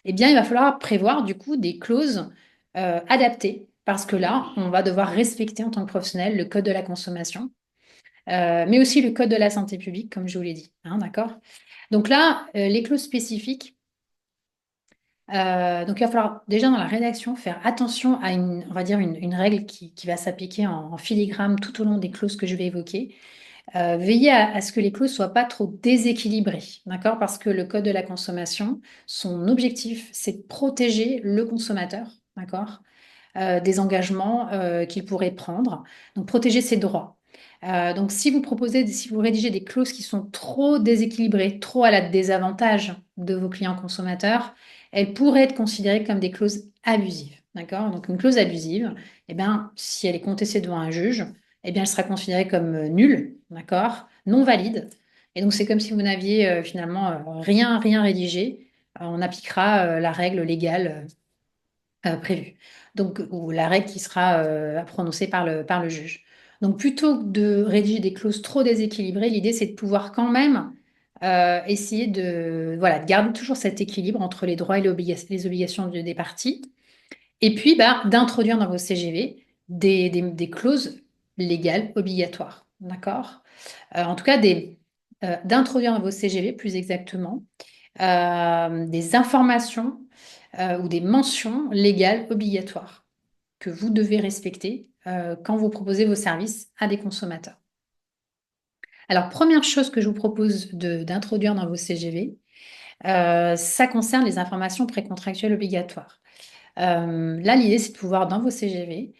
Eh bien, il va falloir prévoir du coup des clauses adaptées parce que là, on va devoir respecter en tant que professionnel le code de la consommation, mais aussi le code de la santé publique, comme je vous l'ai dit, d'accord? Donc là, les clauses spécifiques, donc il va falloir déjà dans la rédaction faire attention à on va dire une règle qui va s'appliquer en filigrane tout au long des clauses que je vais évoquer. Veillez à ce que les clauses soient pas trop déséquilibrées, d'accord? Parce que le code de la consommation, son objectif, c'est de protéger le consommateur, d'accord? Des engagements qu'il pourrait prendre, donc protéger ses droits. Donc si vous rédigez des clauses qui sont trop déséquilibrées, trop à la désavantage de vos clients consommateurs, elles pourraient être considérées comme des clauses abusives. D'accord? Donc une clause abusive, eh bien, si elle est contestée devant un juge, eh bien, elle sera considérée comme nulle, d'accord? Non valide. Et donc c'est comme si vous n'aviez finalement rien rédigé. On appliquera la règle légale prévue. Donc, ou la règle qui sera prononcée par le juge. Donc, plutôt que de rédiger des clauses trop déséquilibrées, l'idée, c'est de pouvoir quand même essayer voilà, de garder toujours cet équilibre entre les droits et les obligations des parties. Et puis, d'introduire dans vos CGV des clauses légales obligatoires. D'accord? En tout cas, d'introduire dans vos CGV, plus exactement, des informations ou des mentions légales obligatoires que vous devez respecter quand vous proposez vos services à des consommateurs. Alors, première chose que je vous propose d'introduire dans vos CGV, ça concerne les informations précontractuelles obligatoires. Là, l'idée, c'est de pouvoir, dans vos CGV,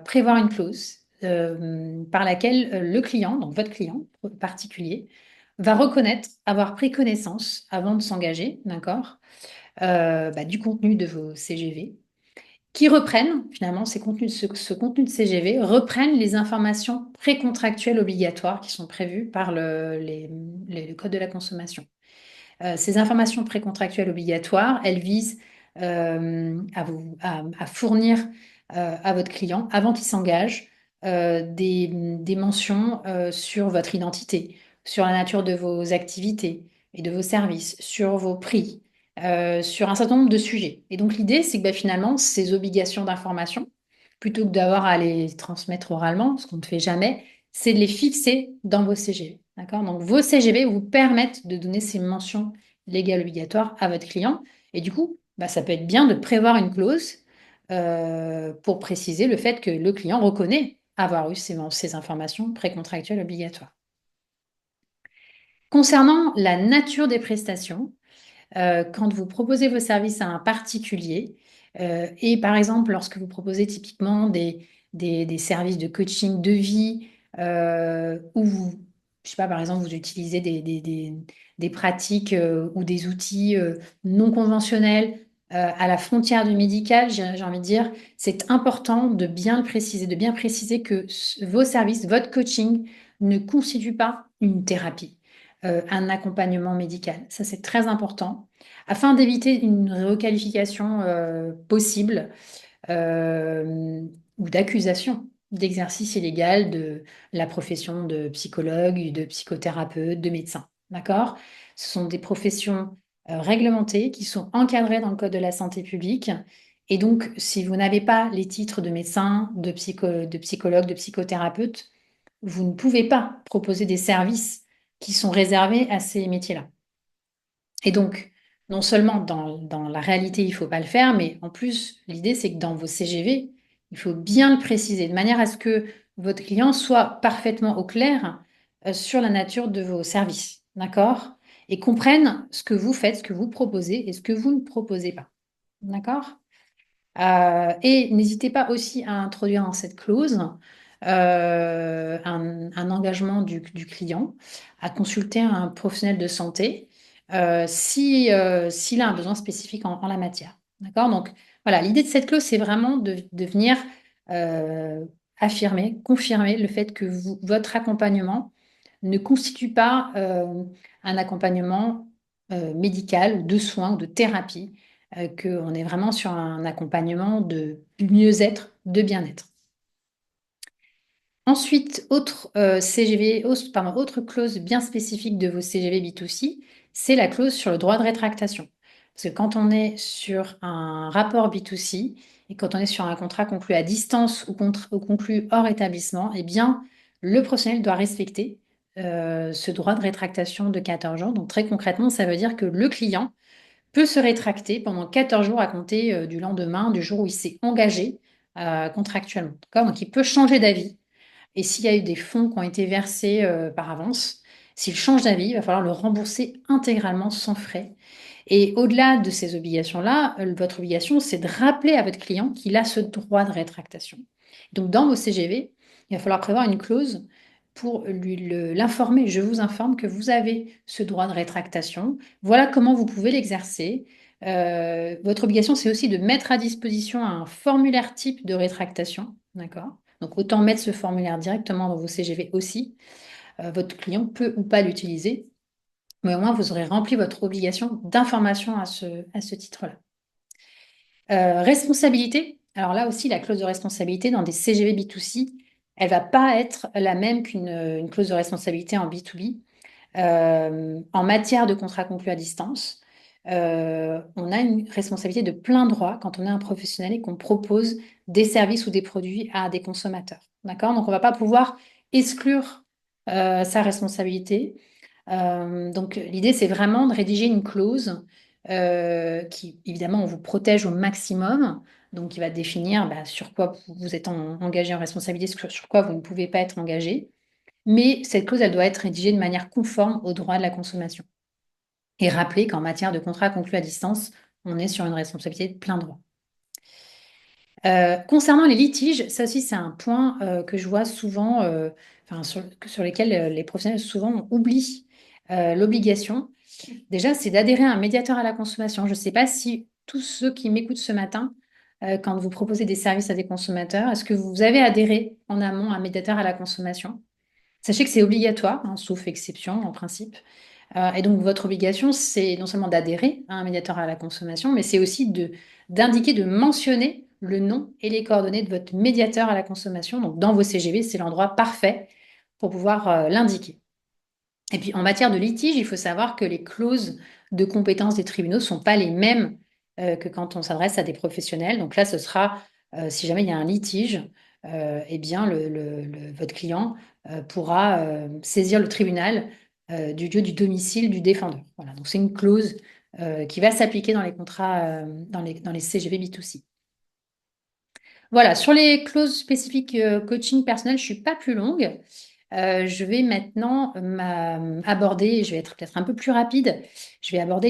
prévoir une clause par laquelle le client, donc votre client particulier, va reconnaître avoir pris connaissance avant de s'engager, d'accord, du contenu de vos CGV, qui reprennent, finalement, ce contenu de CGV reprennent les informations précontractuelles obligatoires qui sont prévues par le Code de la consommation. Ces informations précontractuelles obligatoires, elles visent à fournir à votre client, avant qu'il s'engage, des mentions sur votre identité, sur la nature de vos activités et de vos services, sur vos prix, sur un certain nombre de sujets. Et donc l'idée, c'est que finalement, ces obligations d'information, plutôt que d'avoir à les transmettre oralement, ce qu'on ne fait jamais, c'est de les fixer dans vos CGV. D'accord? Donc vos CGV vous permettent de donner ces mentions légales obligatoires à votre client. Et du coup, ça peut être bien de prévoir une clause pour préciser le fait que le client reconnaît avoir eu ces informations précontractuelles obligatoires. Concernant la nature des prestations, quand vous proposez vos services à un particulier, et par exemple, lorsque vous proposez typiquement des services de coaching de vie, où vous, je sais pas, par exemple, vous utilisez des pratiques ou des outils non conventionnels à la frontière du médical, j'ai envie de dire, c'est important de bien le préciser, de bien préciser que vos services, votre coaching ne constitue pas une thérapie, un accompagnement médical. Ça, c'est très important afin d'éviter une requalification possible ou d'accusation d'exercice illégal de la profession de psychologue, de psychothérapeute, de médecin. D'accord? Ce sont des professions réglementées qui sont encadrées dans le Code de la santé publique. Et donc, si vous n'avez pas les titres de médecin, de psychologue, de psychothérapeute, vous ne pouvez pas proposer des services qui sont réservés à ces métiers-là. Et donc, non seulement dans la réalité, il ne faut pas le faire, mais en plus, l'idée, c'est que dans vos CGV, il faut bien le préciser, de manière à ce que votre client soit parfaitement au clair sur la nature de vos services, d'accord? Et comprenne ce que vous faites, ce que vous proposez et ce que vous ne proposez pas, d'accord? Et n'hésitez pas aussi à introduire dans cette clause un engagement du client à consulter un professionnel de santé s'il a un besoin spécifique en la matière. D'accord? Donc voilà, l'idée de cette clause, c'est vraiment de venir euh, affirmer, confirmer le fait que votre accompagnement ne constitue pas un accompagnement médical ou de soins ou de thérapie, qu'on est vraiment sur un accompagnement de mieux-être, de bien-être. Ensuite, autre clause bien spécifique de vos CGV B2C, c'est la clause sur le droit de rétractation. Parce que quand on est sur un rapport B2C et quand on est sur un contrat conclu à distance ou conclu hors établissement, eh bien, le professionnel doit respecter ce droit de rétractation de 14 jours. Donc, très concrètement, ça veut dire que le client peut se rétracter pendant 14 jours à compter du lendemain, du jour où il s'est engagé contractuellement. D'accord? Donc, il peut changer d'avis. Et s'il y a eu des fonds qui ont été versés par avance, s'il change d'avis, il va falloir le rembourser intégralement sans frais. Et au-delà de ces obligations-là, votre obligation, c'est de rappeler à votre client qu'il a ce droit de rétractation. Donc, dans vos CGV, il va falloir prévoir une clause pour l'informer. Je vous informe que vous avez ce droit de rétractation. Voilà comment vous pouvez l'exercer. Votre obligation, c'est aussi de mettre à disposition un formulaire type de rétractation. D'accord? Donc, autant mettre ce formulaire directement dans vos CGV aussi. Votre client peut ou pas l'utiliser, mais au moins vous aurez rempli votre obligation d'information à ce titre-là. Responsabilité. Alors là aussi, la clause de responsabilité dans des CGV B2C, elle ne va pas être la même qu'une clause de responsabilité en B2B. En matière de contrat conclu à distance, on a une responsabilité de plein droit quand on est un professionnel et qu'on propose des services ou des produits à des consommateurs. D'accord? Donc, on ne va pas pouvoir exclure sa responsabilité. Donc, l'idée, c'est vraiment de rédiger une clause qui, évidemment, on vous protège au maximum. Donc, qui va définir sur quoi vous êtes engagé en responsabilité, sur quoi vous ne pouvez pas être engagé. Mais cette clause, elle doit être rédigée de manière conforme aux droits de la consommation. Et rappeler qu'en matière de contrat conclu à distance, on est sur une responsabilité de plein droit. Concernant les litiges, ça aussi c'est un point que je vois souvent, sur lesquels les professionnels souvent oublient l'obligation. Déjà, c'est d'adhérer à un médiateur à la consommation. Je ne sais pas si tous ceux qui m'écoutent ce matin, quand vous proposez des services à des consommateurs, est-ce que vous avez adhéré en amont à un médiateur à la consommation? Sachez que c'est obligatoire, hein, sauf exception en principe. Et donc, votre obligation, c'est non seulement d'adhérer à un médiateur à la consommation, mais c'est aussi d'indiquer, de mentionner le nom et les coordonnées de votre médiateur à la consommation. Donc, dans vos CGV, c'est l'endroit parfait pour pouvoir l'indiquer. Et puis, en matière de litige, il faut savoir que les clauses de compétence des tribunaux ne sont pas les mêmes que quand on s'adresse à des professionnels. Donc là, ce sera, si jamais il y a un litige, eh bien, votre client pourra saisir le tribunal du lieu du domicile du défendeur. Voilà, donc c'est une clause qui va s'appliquer dans les contrats, dans les CGV B2C. Voilà, sur les clauses spécifiques coaching personnel, je ne suis pas plus longue. Je vais maintenant aborder, je vais être peut-être un peu plus rapide, je vais aborder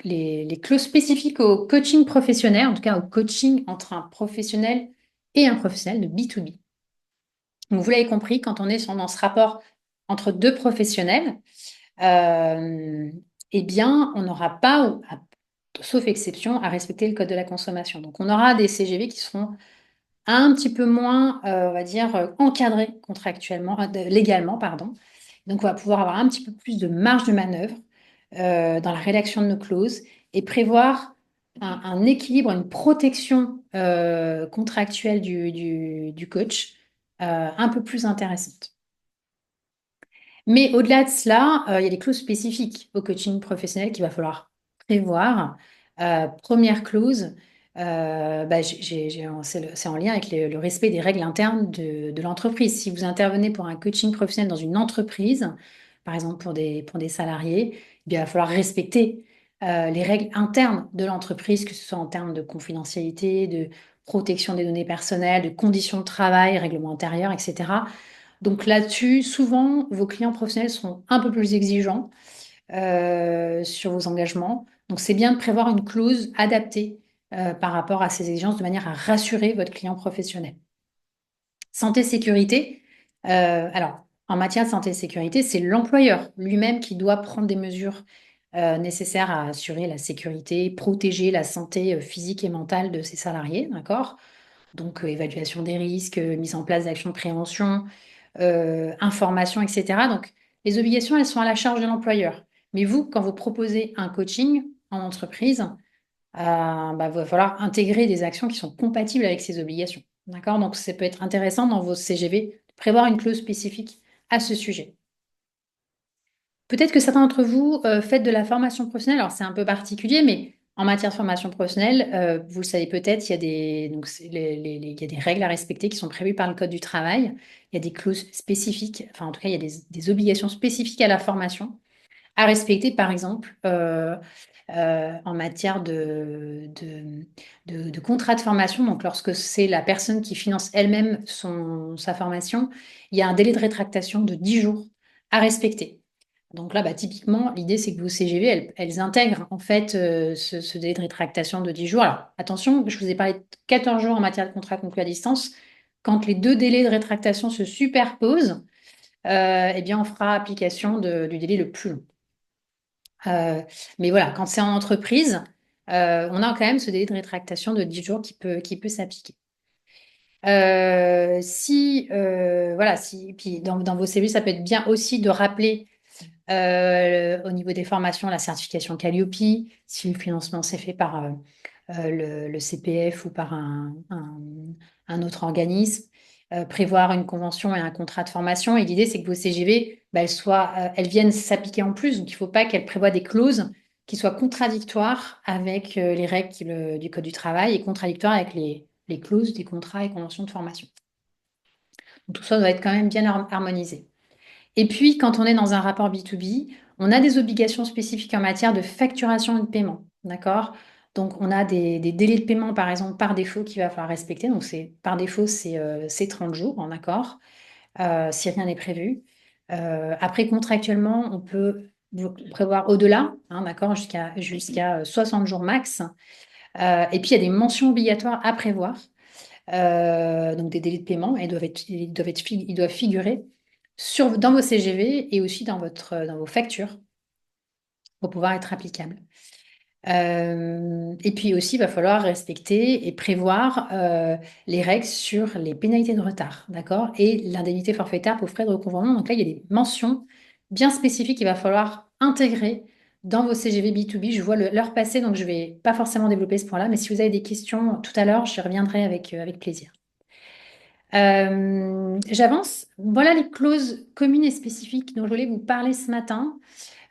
les clauses spécifiques au coaching professionnel, en tout cas au coaching entre un professionnel et un professionnel de B2B. Donc, vous l'avez compris, quand on est dans ce rapport entre deux professionnels, euh, eh bien, on n'aura pas, sauf exception, à respecter le code de la consommation. Donc, on aura des CGV qui seront un petit peu moins, on va dire, encadré contractuellement, légalement, pardon. Donc, on va pouvoir avoir un petit peu plus de marge de manœuvre dans la rédaction de nos clauses et prévoir un équilibre, une protection contractuelle du coach un peu plus intéressante. Mais au-delà de cela, il y a des clauses spécifiques au coaching professionnel qu'il va falloir prévoir. Première clause, c'est en lien avec le respect des règles internes de l'entreprise. Si vous intervenez pour un coaching professionnel dans une entreprise, par exemple pour des salariés, eh bien, il va falloir respecter les règles internes de l'entreprise, que ce soit en termes de confidentialité, de protection des données personnelles, de conditions de travail, règlements intérieurs, etc. Donc là-dessus, souvent, vos clients professionnels seront un peu plus exigeants sur vos engagements. Donc c'est bien de prévoir une clause adaptée par rapport à ces exigences de manière à rassurer votre client professionnel. Santé-sécurité. Alors, en matière de santé-sécurité, c'est l'employeur lui-même qui doit prendre des mesures nécessaires à assurer la sécurité, protéger la santé physique et mentale de ses salariés, d'accord? Donc, évaluation des risques, mise en place d'actions de prévention, information, etc. Donc, les obligations, elles sont à la charge de l'employeur. Mais vous, quand vous proposez un coaching en entreprise, il va falloir intégrer des actions qui sont compatibles avec ces obligations. D'accord? Donc, ça peut être intéressant dans vos CGV de prévoir une clause spécifique à ce sujet. Peut-être que certains d'entre vous faites de la formation professionnelle. Alors, c'est un peu particulier, mais en matière de formation professionnelle, vous le savez peut-être, il y a des règles à respecter qui sont prévues par le Code du travail. Il y a des clauses spécifiques, enfin, en tout cas, il y a des obligations spécifiques à la formation à respecter, par exemple, en matière de contrat de formation. Donc, lorsque c'est la personne qui finance elle-même sa formation, il y a un délai de rétractation de 10 jours à respecter. Donc là, typiquement, l'idée, c'est que vos CGV, elles intègrent en fait ce délai de rétractation de 10 jours. Alors, attention, je vous ai parlé de 14 jours en matière de contrat conclu à distance. Quand les deux délais de rétractation se superposent, eh bien, on fera application du délai le plus long. Mais voilà, quand c'est en entreprise, on a quand même ce délai de rétractation de 10 jours qui peut s'appliquer. Puis dans vos cellules, ça peut être bien aussi de rappeler au niveau des formations la certification Calliope, si le financement s'est fait par le CPF ou par un autre organisme, prévoir une convention et un contrat de formation. Et l'idée, c'est que vos CGV, elles viennent s'appliquer en plus. Donc, il ne faut pas qu'elles prévoient des clauses qui soient contradictoires avec les règles du Code du travail et contradictoires avec les clauses des contrats et conventions de formation. Donc, tout ça doit être quand même bien harmonisé. Et puis, quand on est dans un rapport B2B, On a des obligations spécifiques en matière de facturation et de paiement, d'accord? Donc, on a des délais de paiement, par exemple, par défaut qu'il va falloir respecter. Donc, par défaut, c'est 30 jours, hein, d'accord? Si rien n'est prévu. Après, contractuellement, on peut prévoir au-delà, hein, d'accord, jusqu'à 60 jours max. Et puis, il y a des mentions obligatoires à prévoir, donc des délais de paiement, et ils doivent figurer dans vos CGV et aussi dans vos factures pour pouvoir être applicables. Et puis aussi, il va falloir respecter et prévoir les règles sur les pénalités de retard, d'accord? Et l'indemnité forfaitaire pour frais de recouvrement. Donc là, il y a des mentions bien spécifiques qu'il va falloir intégrer dans vos CGV B2B. Je vois l'heure passer, donc je ne vais pas forcément développer ce point-là, mais si vous avez des questions tout à l'heure, je reviendrai avec plaisir. J'avance. Voilà les clauses communes et spécifiques dont je voulais vous parler ce matin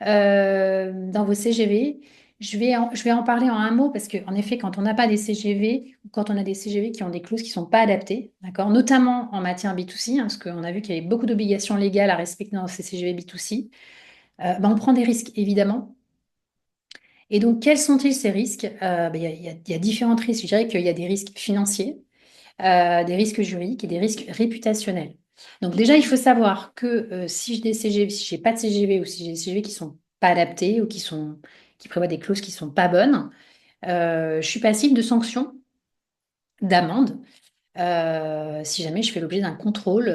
dans vos CGV. Je vais en parler en un mot parce qu'en effet, quand on n'a pas des CGV ou quand on a des CGV qui ont des clauses qui ne sont pas adaptées, d'accord, notamment en matière B2C, hein, parce qu'on a vu qu'il y avait beaucoup d'obligations légales à respecter dans ces CGV B2C, ben, on prend des risques, évidemment. Et donc, quels sont-ils ces risques? Ben, il y a différents risques. Je dirais qu'il y a des risques financiers, des risques juridiques et des risques réputationnels. Donc déjà, il faut savoir que si j'ai des CGV, si j'ai pas de CGV ou si j'ai des CGV qui sont pas adaptés ou qui prévoient des clauses qui sont pas bonnes, je suis passible de sanctions, d'amendes, si jamais je fais l'objet d'un contrôle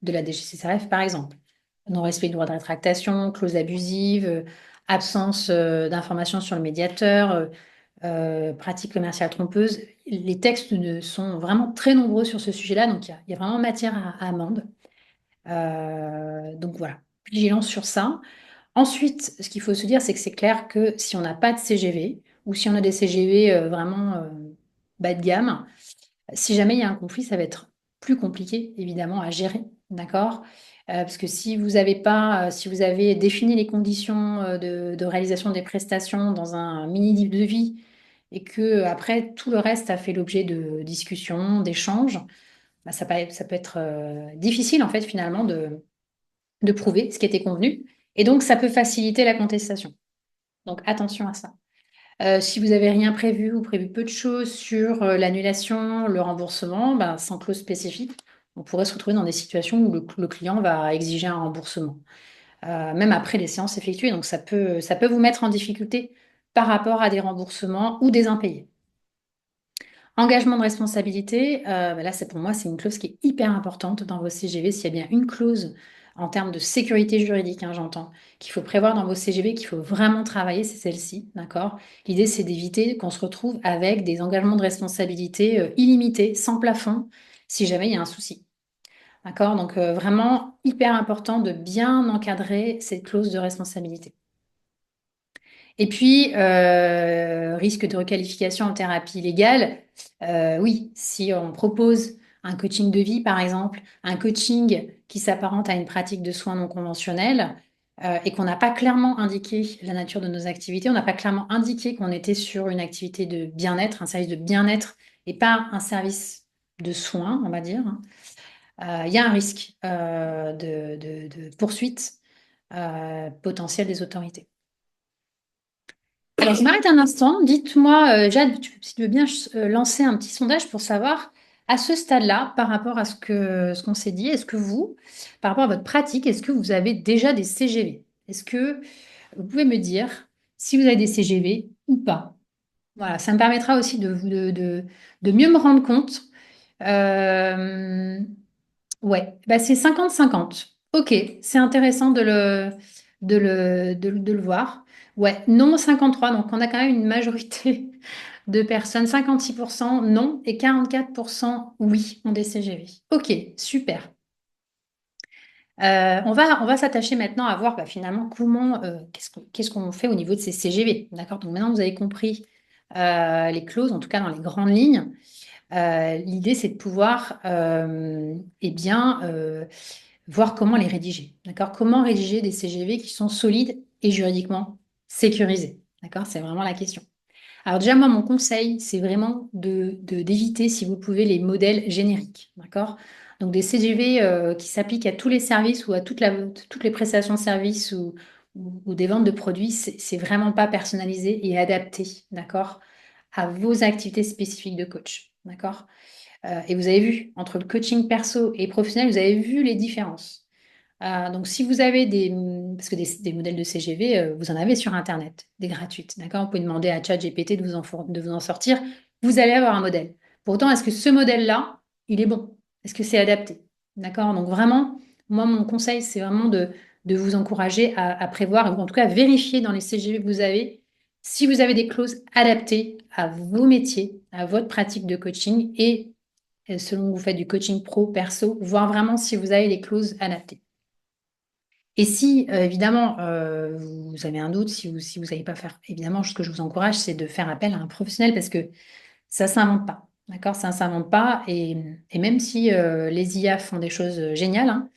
de la DGCCRF, par exemple. Non-respect du droit de rétractation, clause abusive, absence d'informations sur le médiateur, pratiques commerciales trompeuses. Les textes sont vraiment très nombreux sur ce sujet-là, donc il y a vraiment matière à amende. Donc voilà, vigilance sur ça. Ensuite, ce qu'il faut se dire, c'est que c'est clair que si on n'a pas de CGV, ou si on a des CGV vraiment bas de gamme, si jamais il y a un conflit, ça va être plus compliqué, évidemment, à gérer, d'accord? Parce que si vous avez défini les conditions de réalisation des prestations dans un mini livre de vie et que après tout le reste a fait l'objet de discussions, d'échanges, bah, ça peut être difficile en fait finalement de prouver ce qui était convenu. Et donc ça peut faciliter la contestation. Donc attention à ça. Si vous avez rien prévu ou prévu peu de choses sur l'annulation, le remboursement, ben, sans clause spécifique, on pourrait se retrouver dans des situations où le client va exiger un remboursement, même après les séances effectuées. Donc ça peut vous mettre en difficulté par rapport à des remboursements ou des impayés. Engagement de responsabilité, ben là, pour moi, c'est une clause qui est hyper importante dans vos CGV. S'il y a bien une clause en termes de sécurité juridique, hein, j'entends, qu'il faut prévoir dans vos CGV, qu'il faut vraiment travailler, c'est celle-ci, d'accord? L'idée, c'est d'éviter qu'on se retrouve avec des engagements de responsabilité illimités, sans plafond, si jamais il y a un souci. D'accord? Donc, vraiment hyper important de bien encadrer cette clause de responsabilité. Et puis, risque de requalification en thérapie légale, oui, si on propose un coaching de vie, par exemple, un coaching qui s'apparente à une pratique de soins non conventionnels, et qu'on n'a pas clairement indiqué la nature de nos activités, on n'a pas clairement indiqué qu'on était sur une activité de bien-être, un service de bien-être, et pas un service de soins, on va dire, hein, il y a un risque de poursuite potentielle des autorités. Alors, je m'arrête un instant. Dites-moi, Jade, si tu veux bien lancer un petit sondage pour savoir, à ce stade-là, par rapport à ce qu'on s'est dit, est-ce que vous, par rapport à votre pratique, est-ce que vous avez déjà des CGV? Est-ce que vous pouvez me dire si vous avez des CGV ou pas? Voilà, ça me permettra aussi de mieux me rendre compte. Euh, Ouais, bah c'est 50-50. Ok, c'est intéressant de le voir. Ouais, non 53, donc on a quand même une majorité de personnes, 56% non et 44% oui ont des CGV. Ok, super. On va s'attacher maintenant à voir bah, finalement qu'est-ce qu'on fait au niveau de ces CGV. D'accord? Donc maintenant vous avez compris les clauses, en tout cas dans les grandes lignes. L'idée, c'est de pouvoir eh bien, voir comment les rédiger. D'accord? Comment rédiger des CGV qui sont solides et juridiquement sécurisés. D'accord? C'est vraiment la question. Alors déjà, moi, mon conseil, c'est vraiment d'éviter, si vous pouvez, les modèles génériques. D'accord? Donc des CGV qui s'appliquent à tous les services ou à toutes les prestations de services ou ou des ventes de produits, c'est vraiment pas personnalisé et adapté, d'accord, à vos activités spécifiques de coach, d'accord? Et vous avez vu, entre le coaching perso et professionnel, vous avez vu les différences. Donc, si vous avez parce que des modèles de CGV, vous en avez sur Internet, des gratuites, d'accord? Vous pouvez demander à ChatGPT de vous en sortir. Vous allez avoir un modèle. Pourtant, est-ce que ce modèle-là, il est bon? Est-ce que c'est adapté? D'accord? Donc, vraiment, moi, mon conseil, c'est vraiment de vous encourager à prévoir, ou en tout cas, à vérifier dans les CGV que vous avez, si vous avez des clauses adaptées à vos métiers, à votre pratique de coaching et selon que vous faites du coaching pro, perso, voir vraiment si vous avez les clauses adaptées. Et si, évidemment, vous avez un doute, si vous savez pas faire, évidemment, ce que je vous encourage, c'est de faire appel à un professionnel parce que ça s'invente pas. D'accord? Ça ne s'invente pas. Et même si les IA font des choses géniales, hein,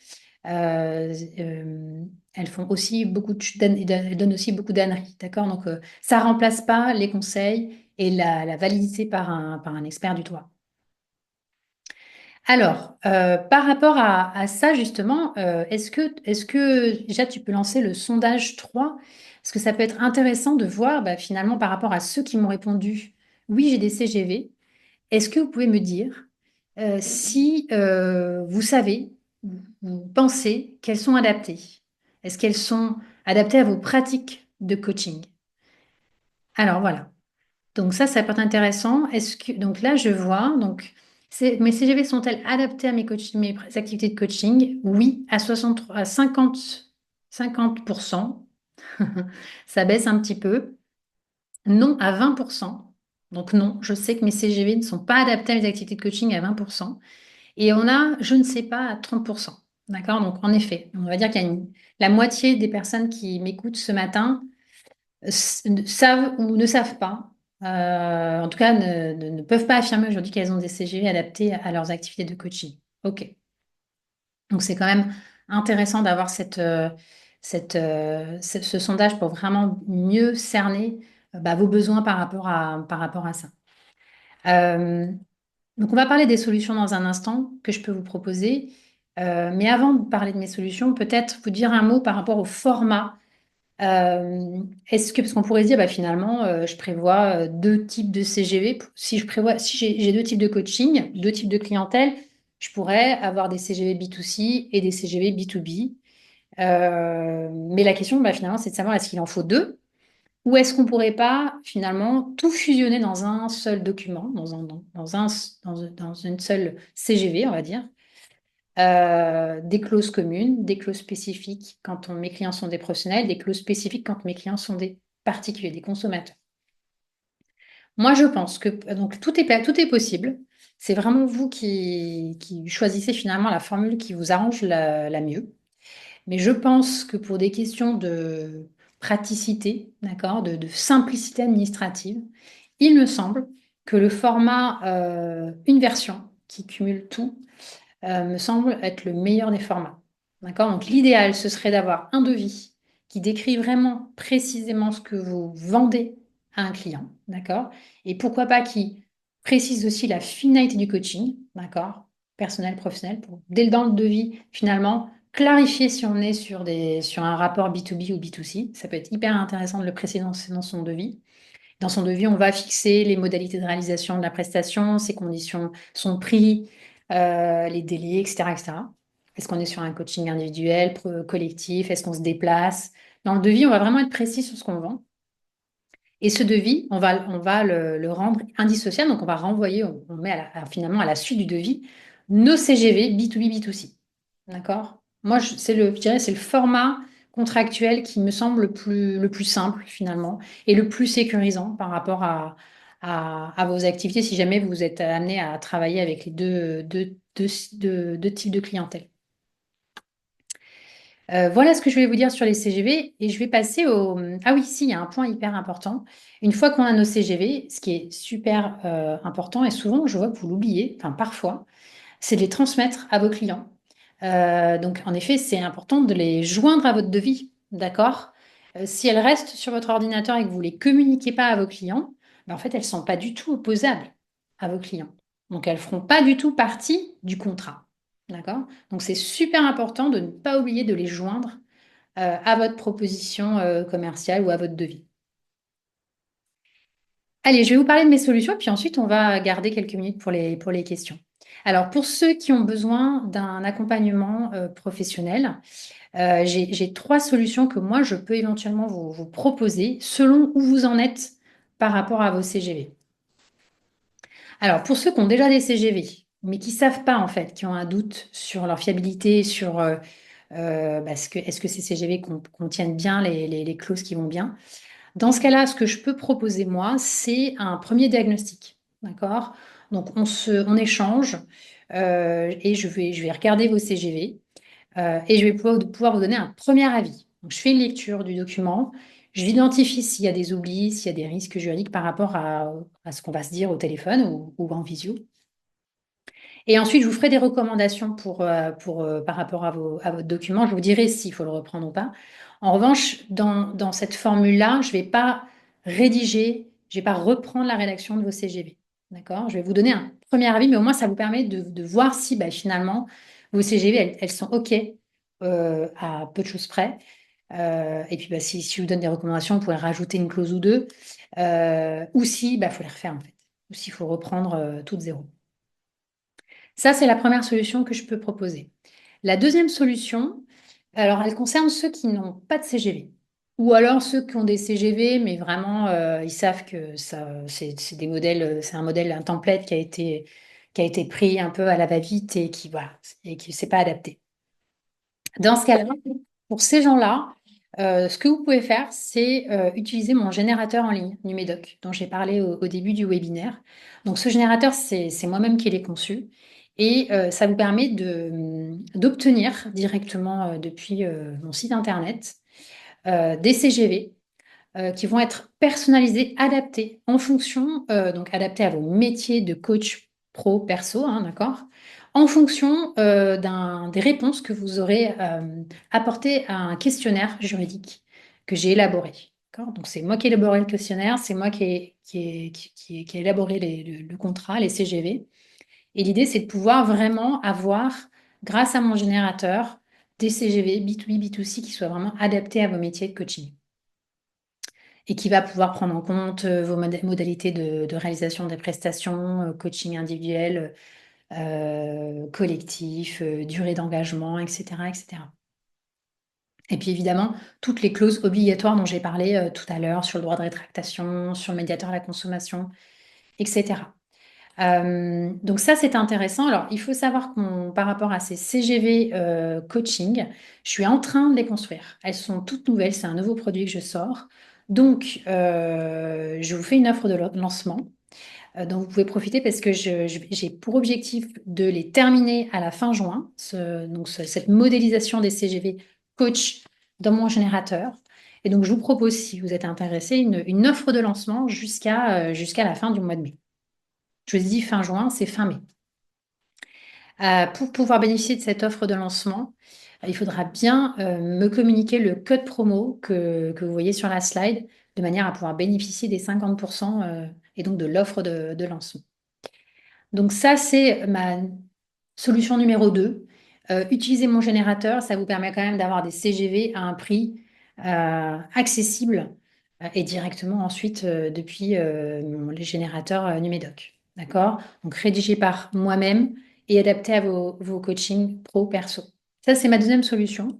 elles font aussi elles donnent aussi beaucoup d'âneries. D'accord? Donc, ça remplace pas les conseils et la validité par un expert du droit. Alors, par rapport à ça, justement, est-ce que déjà tu peux lancer le sondage 3? Parce que ça peut être intéressant de voir bah, finalement par rapport à ceux qui m'ont répondu, oui, j'ai des CGV. Est-ce que vous pouvez me dire si vous savez, vous pensez qu'elles sont adaptées? Est-ce qu'elles sont adaptées à vos pratiques de coaching? Alors voilà. Donc ça peut être intéressant. Donc là, je vois, donc, mes CGV sont-elles adaptées à mes activités de coaching? Oui, à 63, à 50%. Ça baisse un petit peu. Non, à 20%. Donc non, je sais que mes CGV ne sont pas adaptés à mes activités de coaching à 20%. Et on a, je ne sais pas, à 30%. D'accord? Donc en effet, on va dire qu'il y a la moitié des personnes qui m'écoutent ce matin savent ou ne savent pas, en tout cas ne peuvent pas affirmer aujourd'hui qu'elles ont des CGV adaptés à leurs activités de coaching. OK. Donc c'est quand même intéressant d'avoir ce sondage pour vraiment mieux cerner bah, vos besoins par rapport à ça. Euh, donc on va parler des solutions dans un instant que je peux vous proposer. Mais avant de parler de mes solutions, peut-être vous dire un mot par rapport au format parce qu'on pourrait se dire, bah, finalement, je prévois deux types de CGV. Si j'ai deux types de coaching, deux types de clientèle, je pourrais avoir des CGV B2C et des CGV B2B. Mais la question, bah, finalement, c'est de savoir est-ce qu'il en faut deux ou est-ce qu'on pourrait pas finalement tout fusionner dans un seul document, dans une seule CGV, on va dire des clauses communes, des clauses spécifiques quand mes clients sont des professionnels, des clauses spécifiques quand mes clients sont des particuliers, des consommateurs. Moi, je pense que donc tout est possible. C'est vraiment vous qui choisissez finalement la formule qui vous arrange la mieux. Mais je pense que pour des questions de praticité, d'accord, de simplicité administrative, il me semble que le format une version qui cumule tout me semble être le meilleur des formats. D'accord? Donc l'idéal, ce serait d'avoir un devis qui décrit vraiment précisément ce que vous vendez à un client. D'accord? Et pourquoi pas qui précise aussi la finalité du coaching. D'accord? Personnel, professionnel, pour dans le devis, finalement, clarifier si on est sur un rapport B2B ou B2C. Ça peut être hyper intéressant de le préciser dans son devis. Dans son devis, on va fixer les modalités de réalisation de la prestation, ses conditions, son prix, les délais, etc., etc. Est-ce qu'on est sur un coaching individuel, collectif? Est-ce qu'on se déplace? Dans le devis, on va vraiment être précis sur ce qu'on vend. Et ce devis, on va le rendre indissociable. Donc, on va renvoyer, on met finalement à la suite du devis nos CGV B2B, B2C. D'accord? Moi, je dirais, c'est le format contractuel qui me semble le plus simple finalement et le plus sécurisant par rapport à vos activités si jamais vous êtes amené à travailler avec les deux types de clientèle. Voilà ce que je voulais vous dire sur les CGV et je vais passer au... Ah oui, si, il y a un point hyper important. Une fois qu'on a nos CGV, ce qui est super important et souvent je vois que vous l'oubliez, enfin parfois, c'est de les transmettre à vos clients. Donc en effet, c'est important de les joindre à votre devis, d'accord? Si elles restent sur votre ordinateur et que vous ne les communiquez pas à vos clients, ben, en fait, elles ne sont pas du tout opposables à vos clients. Donc elles ne feront pas du tout partie du contrat. D'accord? Donc c'est super important de ne pas oublier de les joindre à votre proposition commerciale ou à votre devis. Allez, je vais vous parler de mes solutions, puis ensuite on va garder quelques minutes pour les questions. Alors, pour ceux qui ont besoin d'un accompagnement professionnel, j'ai trois solutions que moi, je peux éventuellement vous proposer selon où vous en êtes par rapport à vos CGV. Alors, pour ceux qui ont déjà des CGV, mais qui ne savent pas en fait, qui ont un doute sur leur fiabilité, sur est-ce que ces CGV contiennent bien les clauses qui vont bien, dans ce cas-là, ce que je peux proposer moi, c'est un premier diagnostic. D'accord? Donc, on échange et je vais regarder vos CGV. Et je vais pouvoir vous donner un premier avis. Donc, je fais une lecture du document, je identifie s'il y a des oublis, s'il y a des risques juridiques par rapport à ce qu'on va se dire au téléphone ou en visio. Et ensuite, je vous ferai des recommandations par rapport à votre document. Je vous dirai s'il faut le reprendre ou pas. En revanche, dans cette formule-là, je ne vais pas rédiger, je ne vais pas reprendre la rédaction de vos CGV. D'accord? Je vais vous donner un premier avis, mais au moins, ça vous permet de voir si finalement, vos CGV, elles sont OK à peu de choses près. Et puis, si je vous donne des recommandations, vous pouvez rajouter une clause ou deux. Ou si, il faut les refaire, en fait. Ou s'il faut reprendre tout de zéro. Ça, c'est la première solution que je peux proposer. La deuxième solution, alors elle concerne ceux qui n'ont pas de CGV. Ou alors ceux qui ont des CGV, mais vraiment, ils savent que ça, c'est des modèles, c'est un modèle, un template qui a été pris un peu à la va-vite et qui, voilà, et qui ne s'est pas adapté. Dans ce cas-là, pour ces gens-là, ce que vous pouvez faire, c'est utiliser mon générateur en ligne, Numédoc, dont j'ai parlé au début du webinaire. Donc, ce générateur, c'est moi-même qui l'ai conçu. Et ça vous permet d'obtenir directement depuis mon site internet des CGV qui vont être personnalisés, adaptés en fonction, donc adaptés à vos métiers de coach pro, perso, hein, d'accord? En fonction des réponses que vous aurez apportées à un questionnaire juridique que j'ai élaboré. D'accord. Donc, c'est moi qui ai élaboré le questionnaire, c'est moi qui ai élaboré le contrat, les CGV. Et l'idée, c'est de pouvoir vraiment avoir, grâce à mon générateur, des CGV B2B, B2C qui soient vraiment adaptés à vos métiers de coaching et qui va pouvoir prendre en compte vos modalités de réalisation des prestations, coaching individuel, collectif, durée d'engagement, etc., etc. Et puis évidemment, toutes les clauses obligatoires dont j'ai parlé tout à l'heure sur le droit de rétractation, sur le médiateur à la consommation, etc. Donc ça, c'est intéressant. Alors, il faut savoir par rapport à ces CGV coaching, je suis en train de les construire. Elles sont toutes nouvelles, c'est un nouveau produit que je sors. Donc, je vous fais une offre de lancement dont vous pouvez profiter parce que j'ai pour objectif de les terminer à la fin juin, cette modélisation des CGV coach dans mon générateur. Et donc, je vous propose, si vous êtes intéressé, une offre de lancement jusqu'à la fin du mois de mai. Je dis fin juin, c'est fin mai. Pour pouvoir bénéficier de cette offre de lancement, il faudra bien me communiquer le code promo que vous voyez sur la slide, de manière à pouvoir bénéficier des 50% et donc de l'offre de lancement. Donc ça, c'est ma solution numéro 2. Utiliser mon générateur, ça vous permet quand même d'avoir des CGV à un prix accessible et directement ensuite depuis les générateurs Numédoc. D'accord? Donc rédigé par moi-même et adapté à vos coachings pro-perso. Ça, c'est ma deuxième solution.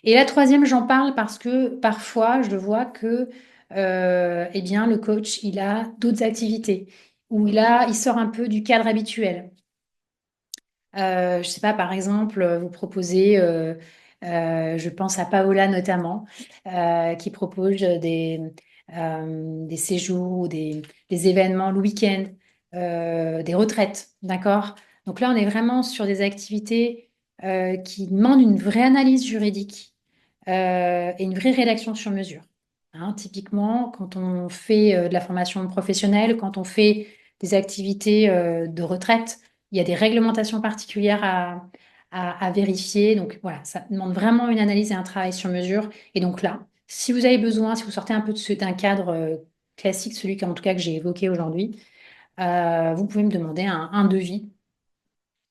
Et la troisième, j'en parle parce que parfois, je vois que eh bien, le coach, il a d'autres activités où il sort un peu du cadre habituel. Je ne sais pas, par exemple, vous proposez, je pense à Paola notamment, qui propose des séjours ou des événements le week-end, des retraites, d'accord? Donc là, on est vraiment sur des activités qui demandent une vraie analyse juridique et une vraie rédaction sur mesure. Hein, typiquement, quand on fait de la formation professionnelle, quand on fait des activités de retraite, il y a des réglementations particulières à vérifier. Donc voilà, ça demande vraiment une analyse et un travail sur mesure. Et donc là, si vous avez besoin, si vous sortez un peu d'un cadre classique, celui en tout cas que j'ai évoqué aujourd'hui, vous pouvez me demander un devis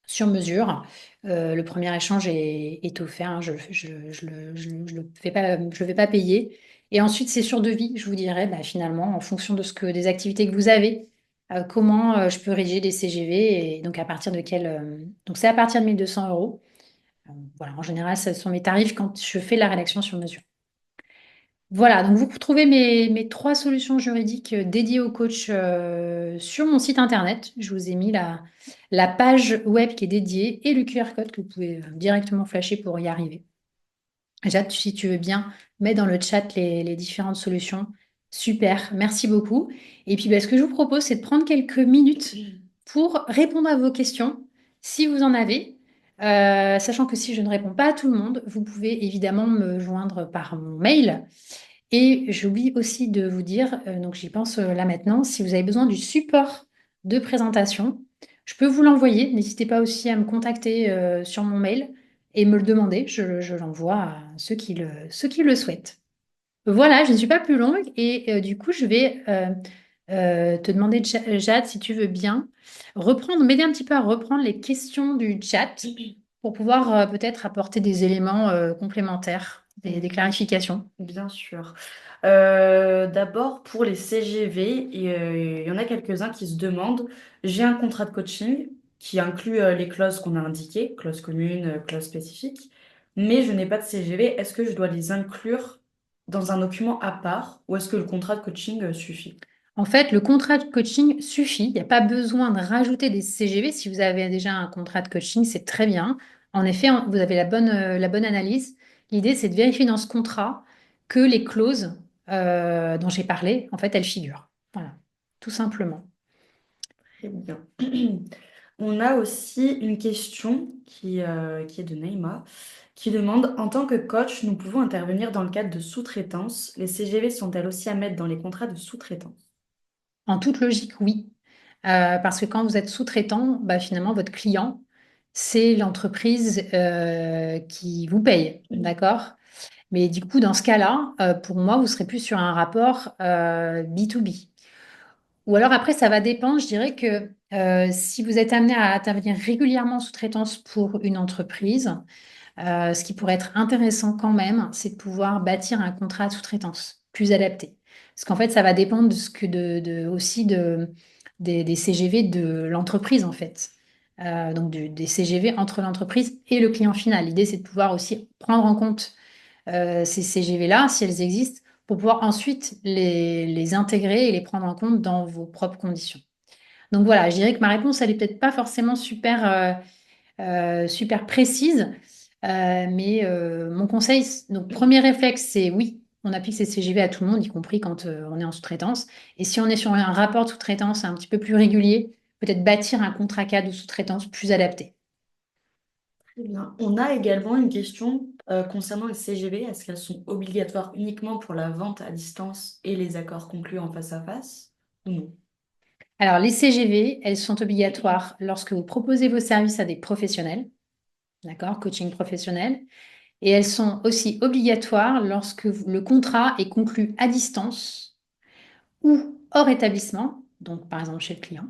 sur mesure. Le premier échange est offert, hein, je le fais pas, je le fais pas payer. Et ensuite, c'est sur devis, je vous dirais, bah, finalement, en fonction de des activités que vous avez, comment je peux rédiger des CGV et donc à partir de donc c'est à partir de 1 200 euros. Voilà, en général, ce sont mes tarifs quand je fais la rédaction sur mesure. Voilà, donc vous trouvez mes trois solutions juridiques dédiées au coach sur mon site internet. Je vous ai mis la page web qui est dédiée et le QR code que vous pouvez directement flasher pour y arriver. Jade, si tu veux bien, mets dans le chat les différentes solutions. Super, merci beaucoup. Et puis, bah, ce que je vous propose, c'est de prendre quelques minutes pour répondre à vos questions, si vous en avez. Sachant que si je ne réponds pas à tout le monde, vous pouvez évidemment me joindre par mon mail. Et j'oublie aussi de vous dire, donc j'y pense là maintenant, si vous avez besoin du support de présentation, je peux vous l'envoyer. N'hésitez pas aussi à me contacter sur mon mail et me le demander. Je l'envoie à ceux qui le souhaitent. Voilà, je ne suis pas plus longue et du coup, je vais te demander, Jade, si tu veux bien, m'aider un petit peu à reprendre les questions du chat pour pouvoir peut-être apporter des éléments complémentaires, des clarifications. Bien sûr. D'abord, pour les CGV, il y en a quelques-uns qui se demandent, j'ai un contrat de coaching qui inclut les clauses qu'on a indiquées, clauses communes, clauses spécifiques, mais je n'ai pas de CGV. Est-ce que je dois les inclure dans un document à part ou est-ce que le contrat de coaching suffit? En fait, le contrat de coaching suffit. Il n'y a pas besoin de rajouter des CGV. Si vous avez déjà un contrat de coaching, c'est très bien. En effet, vous avez la bonne analyse. L'idée, c'est de vérifier dans ce contrat que les clauses dont j'ai parlé, en fait, elles figurent. Voilà, tout simplement. Très bien. On a aussi une question qui est de Neymar, qui demande, en tant que coach, nous pouvons intervenir dans le cadre de sous-traitance. Les CGV sont-elles aussi à mettre dans les contrats de sous-traitance? En toute logique, oui. Parce que quand vous êtes sous-traitant, bah, finalement, votre client, c'est l'entreprise qui vous paye. D'accord? Mais du coup, dans ce cas-là, pour moi, vous serez plus sur un rapport B2B. Ou alors après, ça va dépendre. Je dirais que si vous êtes amené à intervenir régulièrement en sous-traitance pour une entreprise, ce qui pourrait être intéressant quand même, c'est de pouvoir bâtir un contrat de sous-traitance plus adapté. Parce qu'en fait, ça va dépendre de ce que aussi des CGV de l'entreprise, en fait. Donc des CGV entre l'entreprise et le client final. L'idée, c'est de pouvoir aussi prendre en compte ces CGV-là, si elles existent, pour pouvoir ensuite les intégrer et les prendre en compte dans vos propres conditions. Donc voilà, je dirais que ma réponse, elle est peut-être pas forcément super précise, mais mon conseil, donc premier réflexe, c'est oui, on applique ces CGV à tout le monde, y compris quand on est en sous-traitance. Et si on est sur un rapport de sous-traitance un petit peu plus régulier, peut-être bâtir un contrat cadre de sous-traitance plus adapté. Très bien. On a également une question concernant les CGV. Est-ce qu'elles sont obligatoires uniquement pour la vente à distance et les accords conclus en face à face ou non? Alors, les CGV, elles sont obligatoires lorsque vous proposez vos services à des professionnels, d'accord, coaching professionnel, et elles sont aussi obligatoires lorsque le contrat est conclu à distance ou hors établissement, donc par exemple chez le client,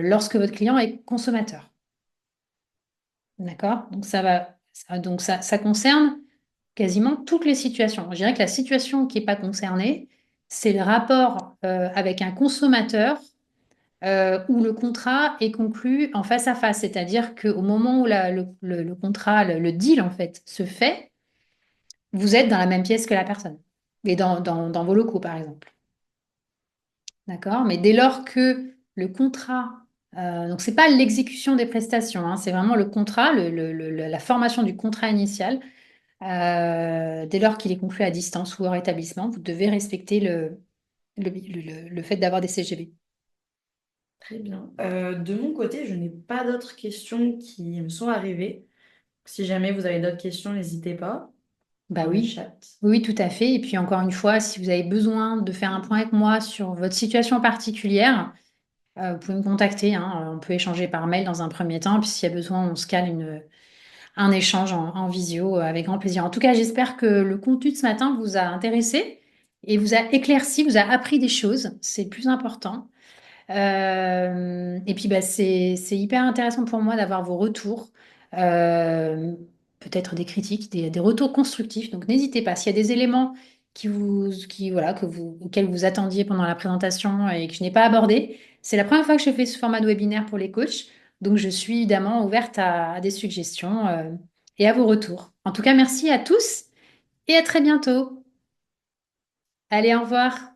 lorsque votre client est consommateur, d'accord? Donc ça concerne quasiment toutes les situations. Je dirais que la situation qui n'est pas concernée, c'est le rapport avec un consommateur où le contrat est conclu en face à face, c'est-à-dire qu'au moment où le contrat, le deal en fait, se fait, vous êtes dans la même pièce que la personne et dans vos locaux par exemple. D'accord? Mais dès lors que le contrat, donc c'est pas l'exécution des prestations, hein, c'est vraiment le contrat, la formation du contrat initial. Dès lors qu'il est conclu à distance ou hors établissement, vous devez respecter le fait d'avoir des CGV. Très bien. De mon côté, je n'ai pas d'autres questions qui me sont arrivées. Si jamais vous avez d'autres questions, n'hésitez pas Bah dans le oui, chat. oui, tout à fait. Et puis encore une fois, si vous avez besoin de faire un point avec moi sur votre situation particulière, vous pouvez me contacter, hein. On peut échanger par mail dans un premier temps. Puis s'il y a besoin, on se cale un échange en visio avec grand plaisir. En tout cas, j'espère que le contenu de ce matin vous a intéressé et vous a éclairci, vous a appris des choses. C'est le plus important. Et puis, bah, c'est hyper intéressant pour moi d'avoir vos retours, euh, peut-être des critiques, des retours constructifs. Donc, n'hésitez pas. S'il y a des éléments voilà, auxquels vous attendiez pendant la présentation et que je n'ai pas abordé, c'est la première fois que je fais ce format de webinaire pour les coachs. Donc, je suis évidemment ouverte à des suggestions, et à vos retours. En tout cas, merci à tous et à très bientôt. Allez, au revoir.